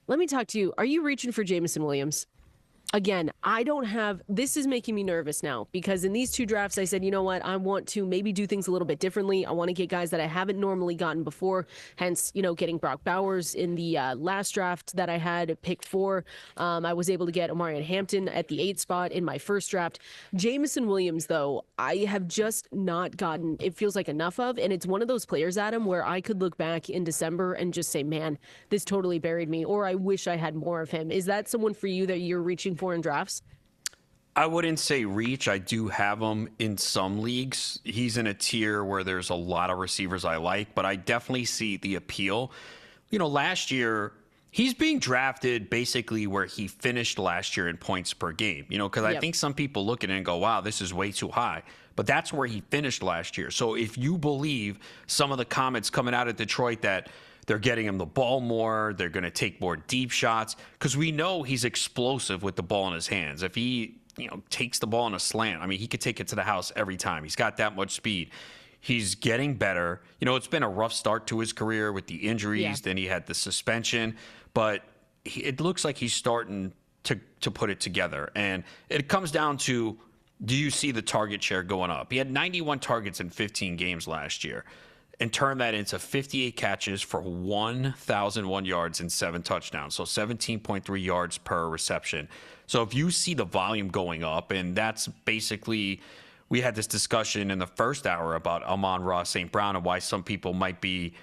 Let me talk to you. Are you reaching for Jameson Williams? Again, this is making me nervous now, because in these two drafts, I said, you know what, I want to maybe do things a little bit differently. I want to get guys that I haven't normally gotten before, hence, getting Brock Bowers in the last draft that I had pick 4. I was able to get Omarian Hampton at the 8th spot in my first draft. Jameson Williams, though, I have just not gotten, it feels like, enough of, and it's one of those players, Adam, where I could look back in December and just say, man, this totally buried me, or I wish I had more of him. Is that someone for you that you're reaching for in drafts? I wouldn't say reach. I do have him in some leagues. He's in a tier where there's a lot of receivers I like, but I definitely see the appeal. Last year, he's being drafted basically where he finished last year in points per game, because I think some people look at it and go, wow, this is way too high. But that's where he finished last year. So if you believe some of the comments coming out of Detroit that they're getting him the ball more, they're going to take more deep shots, because we know he's explosive with the ball in his hands. If he takes the ball in a slant, he could take it to the house every time. He's got that much speed. He's getting better. It's been a rough start to his career with the injuries. Then he had the suspension, but it looks like he's starting to put it together. And it comes down to, do you see the target share going up? He had 91 targets in 15 games last year, and turn that into 58 catches for 1,001 yards and 7 touchdowns. So 17.3 yards per reception. So if you see the volume going up, and that's basically, we had this discussion in the first hour about Amon-Ra St. Brown and why some people might be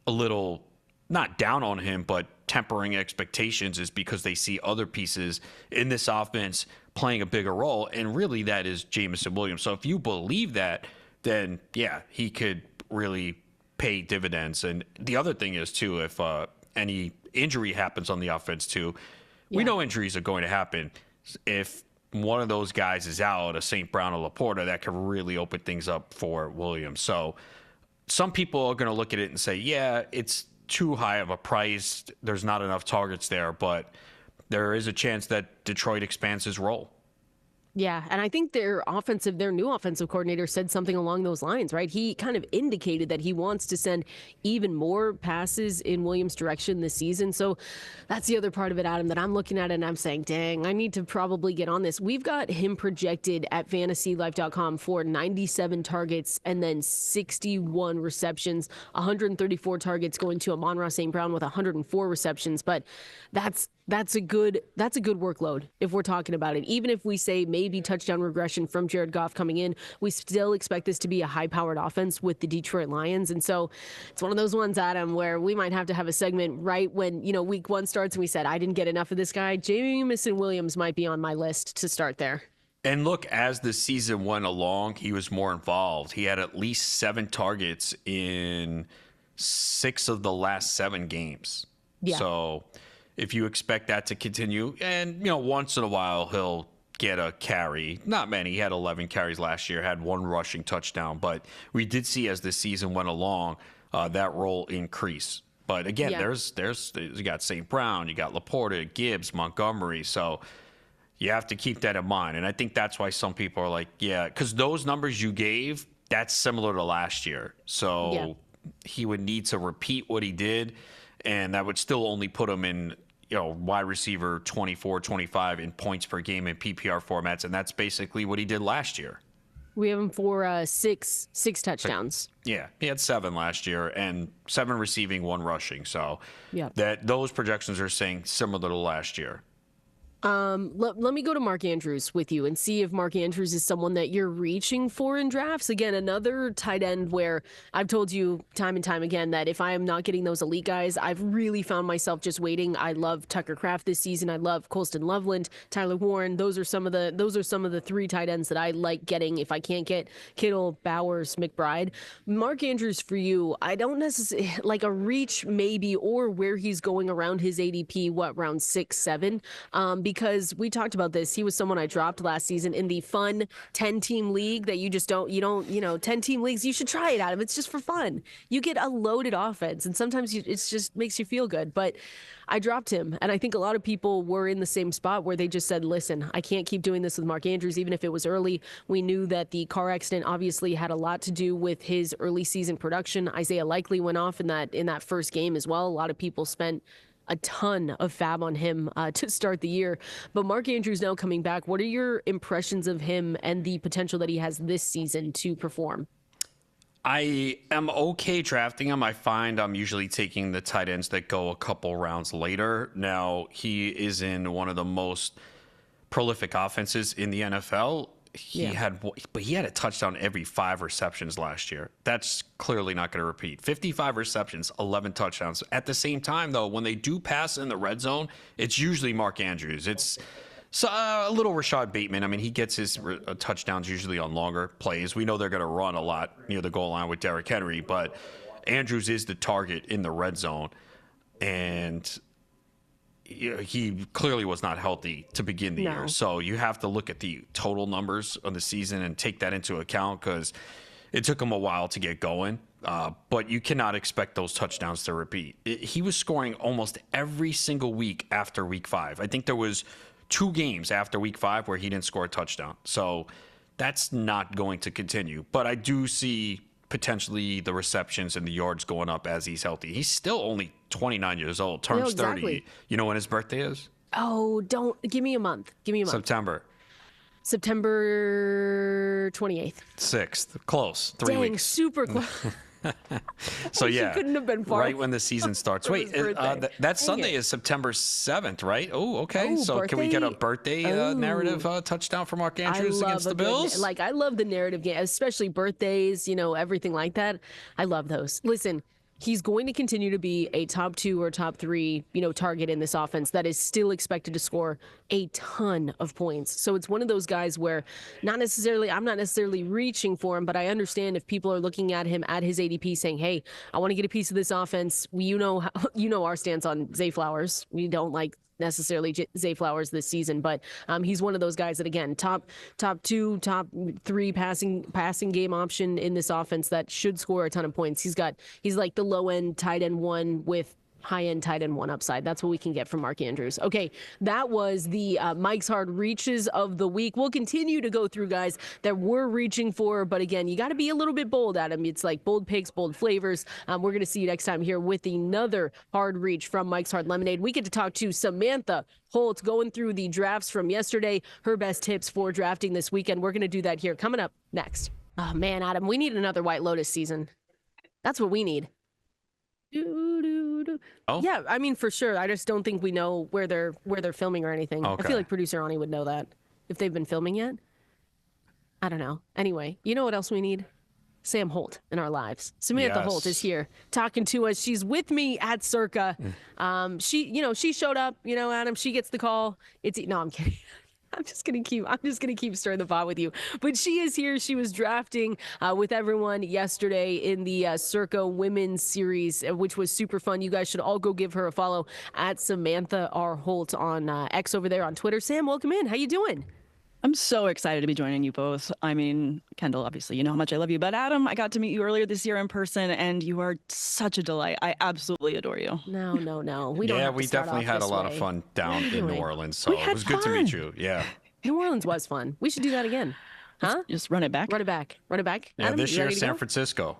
a little, not down on him, but tempering expectations, is because they see other pieces in this offense playing a bigger role. And really that is Jameson Williams. So if you believe that, then yeah, he could really pay dividends. And the other thing is too, if any injury happens on the offense too, we know injuries are going to happen. If one of those guys is out, a St. Brown or Laporta, that could really open things up for Williams. So some people are going to look at it and say, yeah, it's too high of a price. There's not enough targets there, but there is a chance that Detroit expands his role. Yeah, and I think their new offensive coordinator said something along those lines, right? He kind of indicated that he wants to send even more passes in Williams' direction this season. So that's the other part of it, Adam, that I'm looking at it and I'm saying, dang, I need to probably get on this. We've got him projected at FantasyLife.com for 97 targets and then 61 receptions, 134 targets going to Amon-Ra St. Brown with 104 receptions. But that's That's a good workload if we're talking about it. Even if we say maybe touchdown regression from Jared Goff coming in, we still expect this to be a high-powered offense with the Detroit Lions. And so it's one of those ones, Adam, where we might have to have a segment right when, week 1 starts and we said, I didn't get enough of this guy. Jameson Williams might be on my list to start there. And look, as the season went along, he was more involved. He had at least 7 targets in 6 of the last 7 games. Yeah. So if you expect that to continue, and, once in a while he'll get a carry. Not many. He had 11 carries last year, had 1 rushing touchdown. But we did see as the season went along, that role increase. But again, you got St. Brown, you got Laporta, Gibbs, Montgomery. So you have to keep that in mind. And I think that's why some people are like, yeah, because those numbers you gave, that's similar to last year. So he would need to repeat what he did, and that would still only put him in, wide receiver 24, 25 in points per game in PPR formats. And that's basically what he did last year. We have him for six touchdowns. Yeah, he had 7 last year and 7 receiving, 1 rushing. So those projections are saying similar to last year. Let me go to Mark Andrews with you and see if Mark Andrews is someone that you're reaching for in drafts. Again, another tight end where I've told you time and time again that if I am not getting those elite guys, I've really found myself just waiting. I love Tucker Kraft this season. I love Colston Loveland, Tyler Warren. Those are some of the 3 tight ends that I like getting if I can't get Kittle, Bowers, McBride. Mark Andrews for you, I don't necessarily like a reach maybe, or where he's going around his ADP, round 6, 7, because we talked about this. He was someone I dropped last season in the fun 10-team league that you don't 10-team leagues. You should try it, Adam. It's just for fun. You get a loaded offense, and sometimes it just makes you feel good. But I dropped him, and I think a lot of people were in the same spot where they just said, listen, I can't keep doing this with Mark Andrews, even if it was early. We knew that the car accident obviously had a lot to do with his early season production. Isaiah Likely went off in that first game as well. A lot of people spent a ton of fab on him to start the year. But Mark Andrews now coming back. What are your impressions of him and the potential that he has this season to perform? I am okay drafting him. I find I'm usually taking the tight ends that go a couple rounds later. Now, he is in one of the most prolific offenses in the NFL. He had a touchdown every 5 receptions last year. That's clearly not going to repeat. 55 receptions, 11 touchdowns. At the same time, though, when they do pass in the red zone, it's usually Mark Andrews. It's a little Rashad Bateman. I mean, he gets his touchdowns usually on longer plays. We know they're going to run a lot near the goal line with Derrick Henry, but Andrews is the target in the red zone. And he clearly was not healthy to begin the year. So you have to look at the total numbers of the season and take that into account, because it took him a while to get going. But you cannot expect those touchdowns to repeat. He was scoring almost every single week after week 5. I think there was 2 games after week 5 where he didn't score a touchdown. So that's not going to continue. But I do see potentially the receptions and the yards going up as he's healthy. He's still only 29 years old, turns 30. You know when his birthday is? Oh, don't give me a month. September 28th. 6th. Close. 3 weeks. Super close. So yeah, couldn't have been far. Right when the season starts. Wait, that Sunday is September 7th, right? Oh, okay. So birthday? Can we get a birthday narrative touchdown for Mark Andrews against the Bills? I love the narrative game, especially birthdays, everything like that. I love those. Listen, he's going to continue to be a top 2 or top 3, target in this offense that is still expected to score a ton of points. So it's one of those guys where I'm not necessarily reaching for him, but I understand if people are looking at him at his ADP saying, hey, I want to get a piece of this offense. Our stance on Zay Flowers. We don't like necessarily Zay Flowers this season, but he's one of those guys that, again, top 2, top 3 passing game option in this offense that should score a ton of points. He's like the low end tight end 1 with high-end tight end 1 upside. That's what we can get from Mark Andrews. Okay, that was the Mike's Hard Reaches of the week. We'll continue to go through guys that we're reaching for, but again, you got to be a little bit bold, Adam. It's like bold picks, bold flavors. We're going to see you next time here with another hard reach from Mike's Hard Lemonade. We get to talk to Samantha Holt going through the drafts from yesterday, her best tips for drafting this weekend. We're going to do that here coming up next. Oh, man, Adam, we need another White Lotus season. That's what we need. Oh, yeah. I mean, for sure. I just don't think we know where they're filming or anything. Okay. I feel like producer Ani would know that if they've been filming yet. I don't know. Anyway, you know what else we need? Sam Holt in our lives. Samantha Holt is here talking to us. She's with me at Circa. She showed up. Adam. She gets the call. No, I'm kidding. I'm just gonna keep stirring the pot with you. But she is here. She was drafting with everyone yesterday in the Circa Women's Series, which was super fun. You guys should all go give her a follow at Samantha R. Holt on X over there on Twitter. Sam, welcome in. How you doing? I'm so excited to be joining you both. I mean, Kendall, obviously, you know how much I love you. But Adam, I got to meet you earlier this year in person, and you are such a delight. I absolutely adore you. No. We don't. Yeah, have to we start definitely off had a this lot way. of fun down in New Orleans, so We it had was good to meet fun. you. Yeah. New Orleans was fun. We should do that again. Huh? Just run it back. Run it back. Yeah, Adam, this you year, ready to San go? Francisco.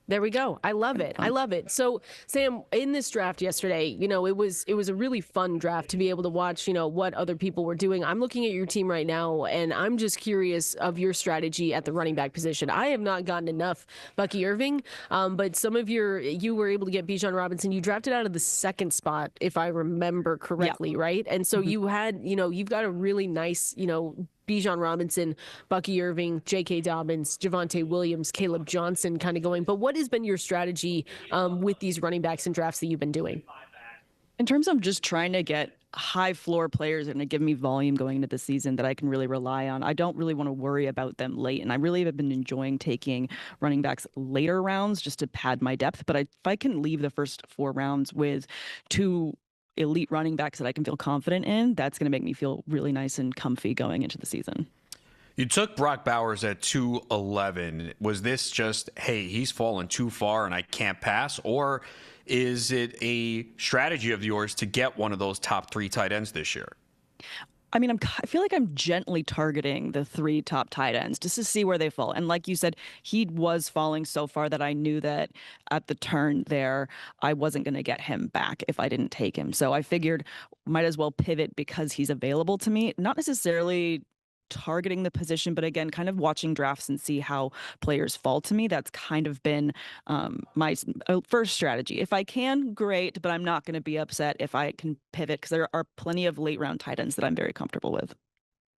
There we go. I love it. So, Sam, in this draft yesterday, it was a really fun draft to be able to watch, what other people were doing. I'm looking at your team right now, and I'm just curious of your strategy at the running back position. I have not gotten enough Bucky Irving, but some of you were able to get Bijan Robinson. You drafted out of the second spot, if I remember correctly, right? And so you had, you've got a really nice, Bijan Robinson, Bucky Irving, J.K. Dobbins, Javonte Williams, Caleb Johnson kind of going. But what has been your strategy with these running backs and drafts that you've been doing? In terms of just trying to get high floor players and to give me volume going into the season that I can really rely on, I don't really want to worry about them late. And I really have been enjoying taking running backs later rounds just to pad my depth. But if I can leave the first 4 rounds with 2 elite running backs that I can feel confident in, that's going to make me feel really nice and comfy going into the season. You took Brock Bowers at 211. Was this just, hey, he's fallen too far and I can't pass? Or is it a strategy of yours to get one of those top 3 tight ends this year? I mean, I feel like I'm gently targeting the 3 top tight ends just to see where they fall. And like you said, he was falling so far that I knew that at the turn there, I wasn't going to get him back if I didn't take him. So I figured might as well pivot because he's available to me, not necessarily targeting the position, but again, kind of watching drafts and see how players fall to me. That's kind of been my first strategy. If I can, great, but I'm not going to be upset if I can pivot because there are plenty of late round tight ends that I'm very comfortable with.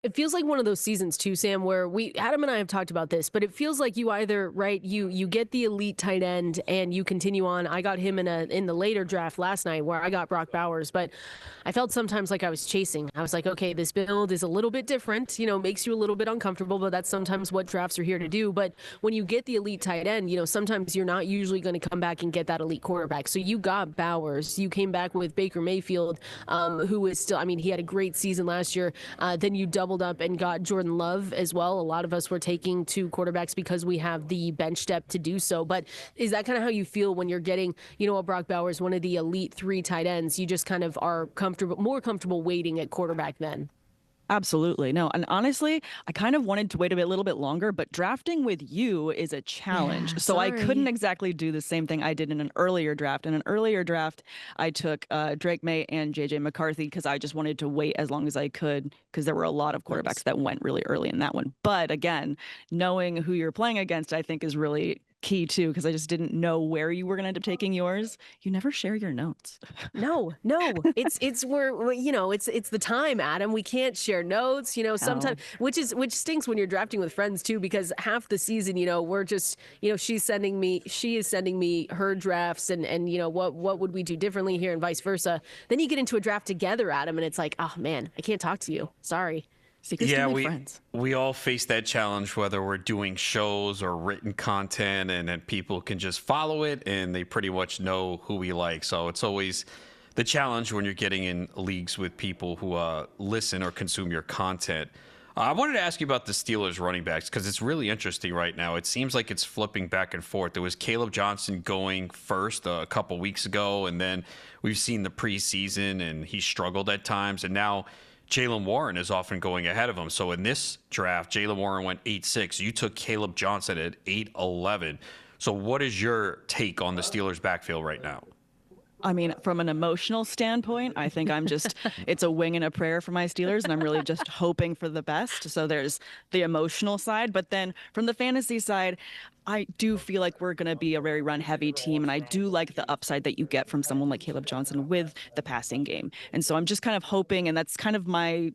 It feels like one of those seasons too, Sam, where Adam and I have talked about this, but it feels like you either, right, you get the elite tight end and you continue on. I got him in the later draft last night where I got Brock Bowers, but I felt sometimes like I was chasing. I was like, okay, this build is a little bit different, makes you a little bit uncomfortable, but that's sometimes what drafts are here to do. But when you get the elite tight end, sometimes you're not usually going to come back and get that elite quarterback. So you got Bowers, you came back with Baker Mayfield, who is still, he had a great season last year. Then you doubled up and got Jordan Love as well. A lot of us were taking 2 quarterbacks because we have the bench depth to do so. But is that kind of how you feel when you're getting, a Brock Bowers, one of the elite 3 tight ends? You just kind of are more comfortable waiting at quarterback then? Absolutely. No. And honestly, I kind of wanted to wait a little bit longer, but drafting with you is a challenge. Yeah, so I sorry. couldn't exactly do the same thing I did in an earlier draft. In an earlier draft, I took Drake May and JJ McCarthy because I just wanted to wait as long as I could because there were a lot of quarterbacks that went really early in that one. But again, knowing who you're playing against, I think is really key too, because I just didn't know where you were going to end up taking yours. You never share your notes. No, it's where, it's the time, Adam. We can't share notes, sometimes, which stinks when you're drafting with friends too, because half the season, we're just, she is sending me her drafts and what would we do differently here and vice versa. Then you get into a draft together, Adam, and it's like, oh man, I can't talk to you. Sorry. Yeah, we all face that challenge, whether we're doing shows or written content, and then people can just follow it and they pretty much know who we like. So it's always the challenge when you're getting in leagues with people who listen or consume your content. I wanted to ask you about the Steelers running backs because it's really interesting right now. It seems like it's flipping back and forth. There was Caleb Johnson going first a couple weeks ago, and then we've seen the preseason and he struggled at times, and now Jaylen Warren is often going ahead of him. So in this draft, Jaylen Warren went 8-6. You took Caleb Johnson at 8-11. So what is your take on the Steelers backfield right now? I mean, from an emotional standpoint, I think it's a wing and a prayer for my Steelers, and I'm really just hoping for the best. So there's the emotional side. But then from the fantasy side, I do feel like we're going to be a very run-heavy team, and I do like the upside that you get from someone like Caleb Johnson with the passing game. And so I'm just kind of hoping, and that's kind of my,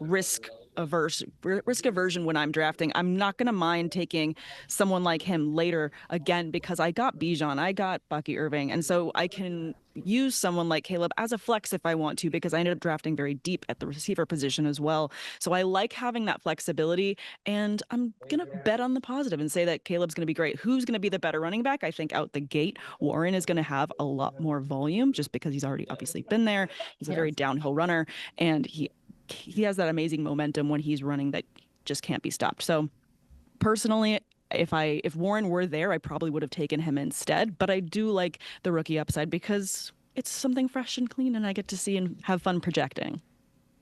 risk aversion when I'm drafting. I'm not going to mind taking someone like him later again because I got Bijan, I got Bucky Irving, and so I can use someone like Caleb as a flex if I want to because I ended up drafting very deep at the receiver position as well. So I like having that flexibility, and I'm going to bet on the positive and say that Caleb's going to be great. Who's going to be the better running back? I think out the gate, Warren is going to have a lot more volume just because he's already obviously been there. He's a very downhill runner, and he has that amazing momentum when he's running that just can't be stopped. So personally, if Warren were there, I probably would have taken him instead. But I do like the rookie upside because it's something fresh and clean, and I get to see and have fun projecting.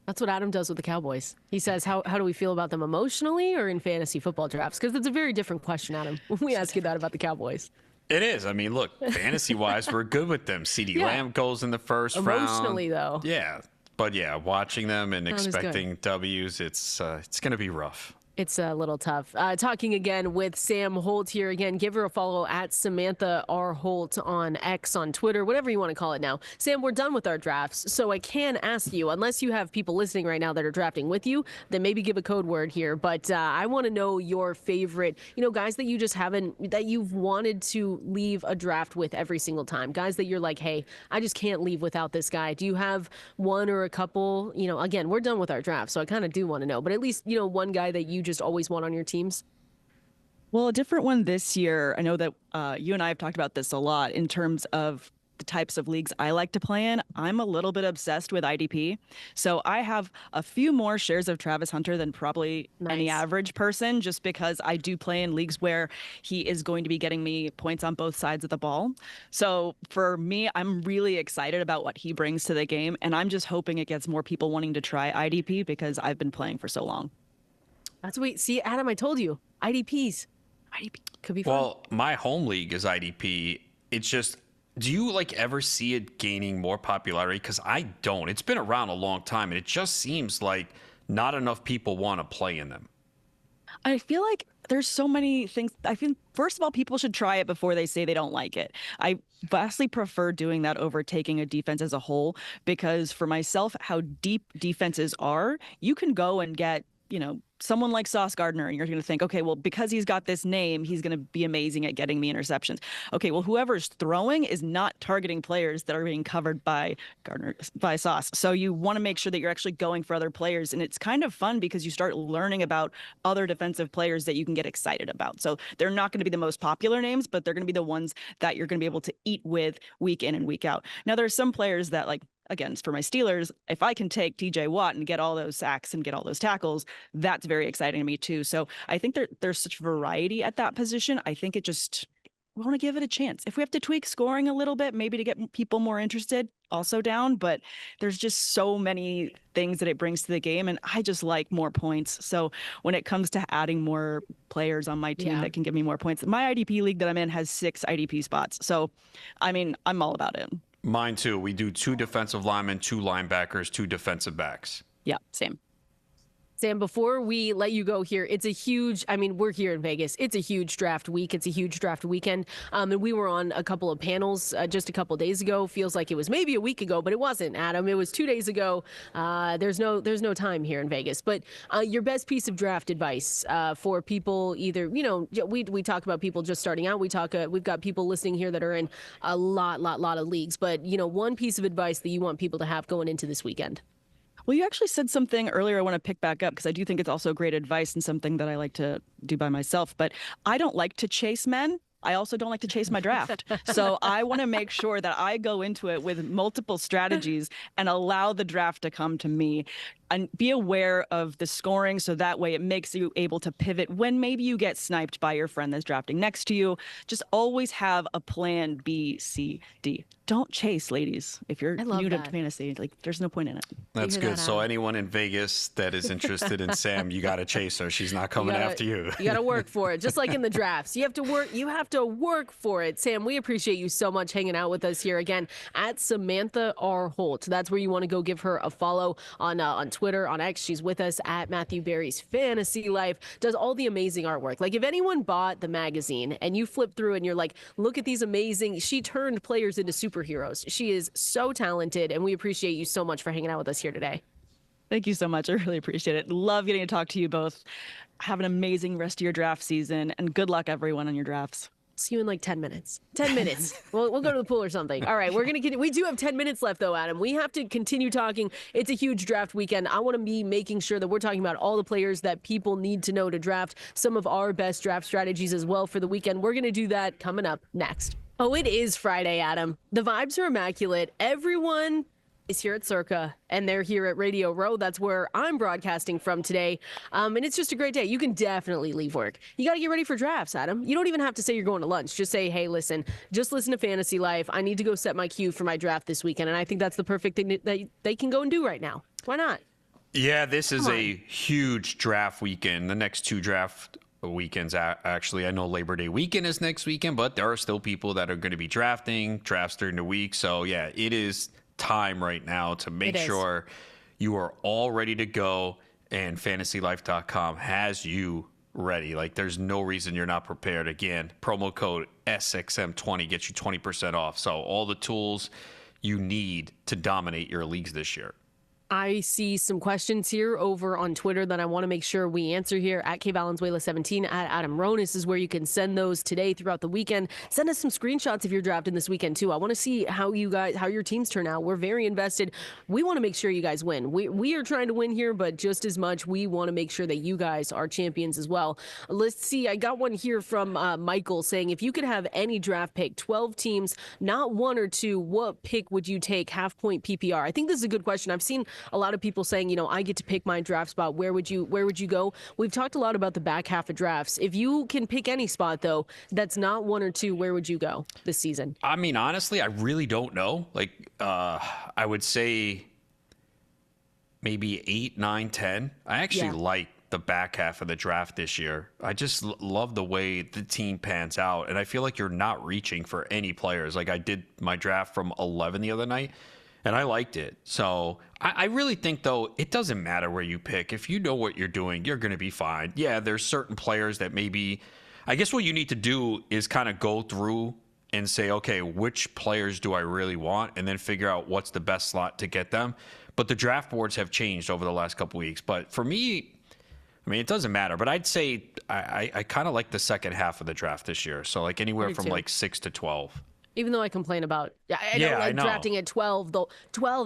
That's what Adam does with the Cowboys. He says, how do we feel about them emotionally or in fantasy football drafts? Because it's a very different question, Adam, when we ask you that about the Cowboys. It is. I mean, look, fantasy-wise, we're good with them. CeeDee Lamb goes in the first round. Emotionally, though. Yeah. But yeah, watching them and expecting W's, it's going to be rough. It's a little tough. Talking again with Sam Holt here. Again, give her a follow at Samantha R. Holt on X, on Twitter, whatever you want to call it now. Sam, we're done with our drafts, so I can ask you, unless you have people listening right now that are drafting with you, then maybe give a code word here. But I want to know your favorite, guys that you just haven't, that you've wanted to leave a draft with every single time. Guys that you're like, hey, I just can't leave without this guy. Do you have one or a couple? Again, we're done with our draft, so I kind of do want to know. But at least, one guy that you just always want on your teams? Well, a different one this year. I know that you and I have talked about this a lot in terms of the types of leagues I like to play in. I'm a little bit obsessed with IDP. So I have a few more shares of Travis Hunter than probably any average person, just because I do play in leagues where he is going to be getting me points on both sides of the ball. So for me, I'm really excited about what he brings to the game. And I'm just hoping it gets more people wanting to try IDP because I've been playing for so long. That's what, see, Adam, I told you, IDP could be fun. Well, my home league is IDP. It's just, do you ever see it gaining more popularity? Because I don't. It's been around a long time, and it just seems like not enough people want to play in them. I feel like there's so many things. I think, first of all, people should try it before they say they don't like it. I vastly prefer doing that over taking a defense as a whole, because for myself, how deep defenses are, you can go and get, someone like Sauce Gardner, and you're going to think, okay, well, because he's got this name, he's going to be amazing at getting me interceptions. Okay, well, whoever's throwing is not targeting players that are being covered by Sauce. So you want to make sure that you're actually going for other players. And it's kind of fun because you start learning about other defensive players that you can get excited about. So they're not going to be the most popular names, but they're going to be the ones that you're going to be able to eat with week in and week out. Now, there are some players that, again, for my Steelers, if I can take TJ Watt and get all those sacks and get all those tackles, that's very exciting to me too. So I think there's such variety at that position. I think we want to give it a chance. If we have to tweak scoring a little bit, maybe to get people more interested, also down, but there's just so many things that it brings to the game, and I just like more points. So when it comes to adding more players on my team that can give me more points, my IDP league that I'm in has 6 IDP spots. So, I mean, I'm all about it. Mine too. We do 2 defensive linemen, 2 linebackers, 2 defensive backs. Yeah, same. Sam, before we let you go here, it's a huge, we're here in Vegas. It's a huge draft week. It's a huge draft weekend. And we were on a couple of panels just a couple of days ago. Feels like it was maybe a week ago, but it wasn't, Adam. It was 2 days ago. There's no time here in Vegas. But your best piece of draft advice for people, either, we talk about people just starting out. We've got people listening here that are in a lot of leagues. But, one piece of advice that you want people to have going into this weekend. Well, you actually said something earlier I want to pick back up because I do think it's also great advice and something that I like to do by myself. But I don't like to chase men. I also don't like to chase my draft. So I want to make sure that I go into it with multiple strategies and allow the draft to come to me. and be aware of the scoring, so that way it makes you able to pivot when maybe you get sniped by your friend that's drafting next to you. Just always have a plan B, C, D. Don't chase, ladies. If you're new to fantasy, like, there's no point in it. That's good. So anyone in Vegas that is interested in Sam, you got to chase her. She's not coming after you. You got to work for it. Just like in the drafts, you have to work. You have to work for it. Sam, we appreciate you so much hanging out with us here again at Samantha R. Holt. That's where you want to go give her a follow on Twitter, on X. She's with us at Matthew Berry's Fantasy Life. Does all the amazing artwork. Like, if anyone bought the magazine and you flip through and you're like, look at these amazing. She turned players into superheroes. She is so talented, and we appreciate you so much for hanging out with us here today. Thank you so much. I really appreciate it. Love getting to talk to you both. Have an amazing rest of your draft season, and good luck, everyone, on your drafts. See you in like 10 minutes. 10 minutes. We'll go to the pool or something. All right, we do have 10 minutes left, though, Adam. We have to continue talking. It's a huge draft weekend. I want to be making sure that we're talking about all the players that people need to know to draft, some of our best draft strategies as well for the weekend. We're going to do that coming up next. Oh, it is Friday, Adam. The vibes are immaculate. Everyone is here at Circa, and they're here at Radio Row. That's where I'm broadcasting from today. And it's just a great day. You can definitely leave work. You got to get ready for drafts, Adam. You don't even have to say you're going to lunch. Just say, hey, listen, just listen to Fantasy Life. I need to go set my queue for my draft this weekend. And I think that's the perfect thing that they can go and do right now. Why not? Yeah, this is a huge draft weekend. The next two draft weekends, actually. I know Labor Day weekend is next weekend, but there are still people that are going to be drafting drafts during the week. So, yeah, it is time right now to make sure you are all ready to go, and fantasylife.com has you ready. Like, there's no reason you're not prepared. Again, promo code SXM20 gets you 20% off. So all the tools you need to dominate your leagues this year. I see some questions here over on Twitter that I want to make sure we answer here. At Valenzuela17, at Adam Ronis is where you can send those today throughout the weekend. Send us some screenshots if you're drafting this weekend too. I want to see how your teams turn out. We're very invested. We want to make sure you guys win. We are trying to win here, but just as much, we want to make sure that you guys are champions as well. Let's see. I got one here from Michael saying, if you could have any draft pick, 12 teams, not one or two, what pick would you take? Half point PPR. I think this is a good question. I've seen a lot of people saying, I get to pick my draft spot. Where would you go? We've talked a lot about the back half of drafts. If you can pick any spot, though, that's not one or two, where would you go this season? I mean, honestly, I really don't know. Like, I would say maybe 8, 9, 10. I actually like the back half of the draft this year. I just love the way the team pans out. And I feel like you're not reaching for any players. Like, I did my draft from 11 the other night, and I liked it. So I really think, though, it doesn't matter where you pick. If you know what you're doing, you're going to be fine. Yeah, there's certain players that maybe, I guess what you need to do is kind of go through and say, okay, which players do I really want? And then figure out what's the best slot to get them. But the draft boards have changed over the last couple weeks. But for me, I mean, it doesn't matter. But I'd say I kind of like the second half of the draft this year. So like anywhere from like 6 to 12. Even though I complain about, I don't like drafting at 12,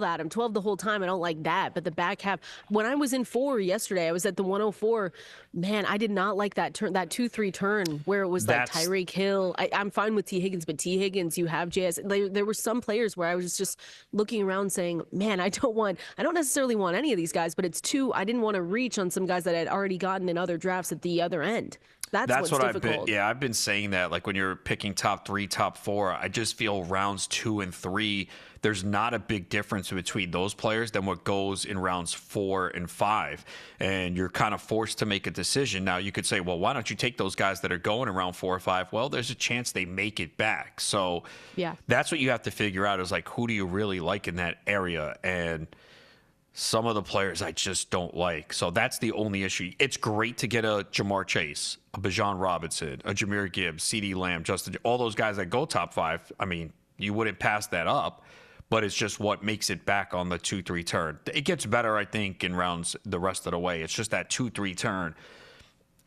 Adam, 12 the whole time. I don't like that. But the back half, when I was in 4 yesterday, I was at the 104. Man, I did not like that turn, that 2-3 turn where it was like Tyreek Hill. I'm fine with T. Higgins, but T. Higgins, you have JS. There were some players where I was just looking around saying, man, I don't necessarily want any of these guys, but it's too, I didn't want to reach on some guys that I'd already gotten in other drafts at the other end. That's what's difficult. I've been saying that, like, when you're picking top 3, top 4, I just feel rounds 2 and 3, there's not a big difference between those players than what goes in rounds 4 and 5. And you're kind of forced to make a decision. Now, you could say, well, why don't you take those guys that are going around 4 or 5? Well, there's a chance they make it back. So that's what you have to figure out is, like, who do you really like in that area? And some of the players I just don't like. So that's the only issue. It's great to get a Jamar Chase, a Bijan Robinson, a Jahmyr Gibbs, CeeDee Lamb, Justin, all those guys that go top 5. I mean, you wouldn't pass that up, but it's just what makes it back on the 2-3 turn. It gets better, I think, in rounds the rest of the way. It's just that 2-3 turn.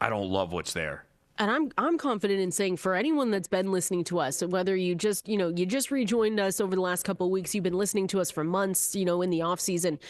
I don't love what's there. And I'm confident in saying, for anyone that's been listening to us, whether you just rejoined us over the last couple of weeks, you've been listening to us for months, in the off season,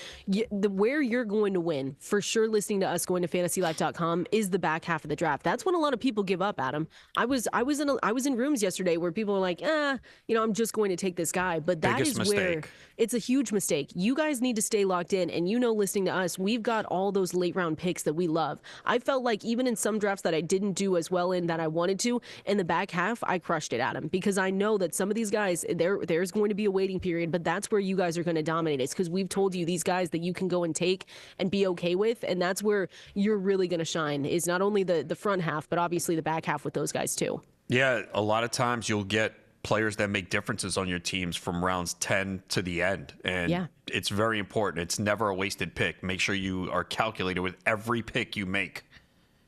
where you're going to win for sure. Listening to us, going to fantasylife.com, is the back half of the draft. That's when a lot of people give up, Adam. I was in rooms yesterday where people were like, I'm just going to take this guy. But that Biggest is mistake. where it's a huge mistake. You guys need to stay locked in. And listening to us, we've got all those late round picks that we love. I felt like even in some drafts that I didn't do as well in that I wanted to, in the back half, I crushed it, Adam, because I know that some of these guys, there's going to be a waiting period, but that's where you guys are going to dominate. It's because we've told you these guys that you can go and take and be okay with, and that's where you're really going to shine, is not only the front half, but obviously the back half with those guys too. Yeah, a lot of times you'll get players that make differences on your teams from rounds 10 to the end. And it's very important. It's never a wasted pick. Make sure you are calculated with every pick you make.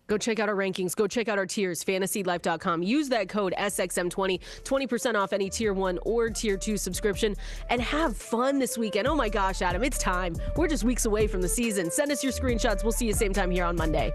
Go check out our rankings. Go check out our tiers, fantasylife.com. Use that code SXM20, 20% off any tier 1 or tier 2 subscription, and have fun this weekend. Oh my gosh, Adam, it's time. We're just weeks away from the season. Send us your screenshots. We'll see you same time here on Monday.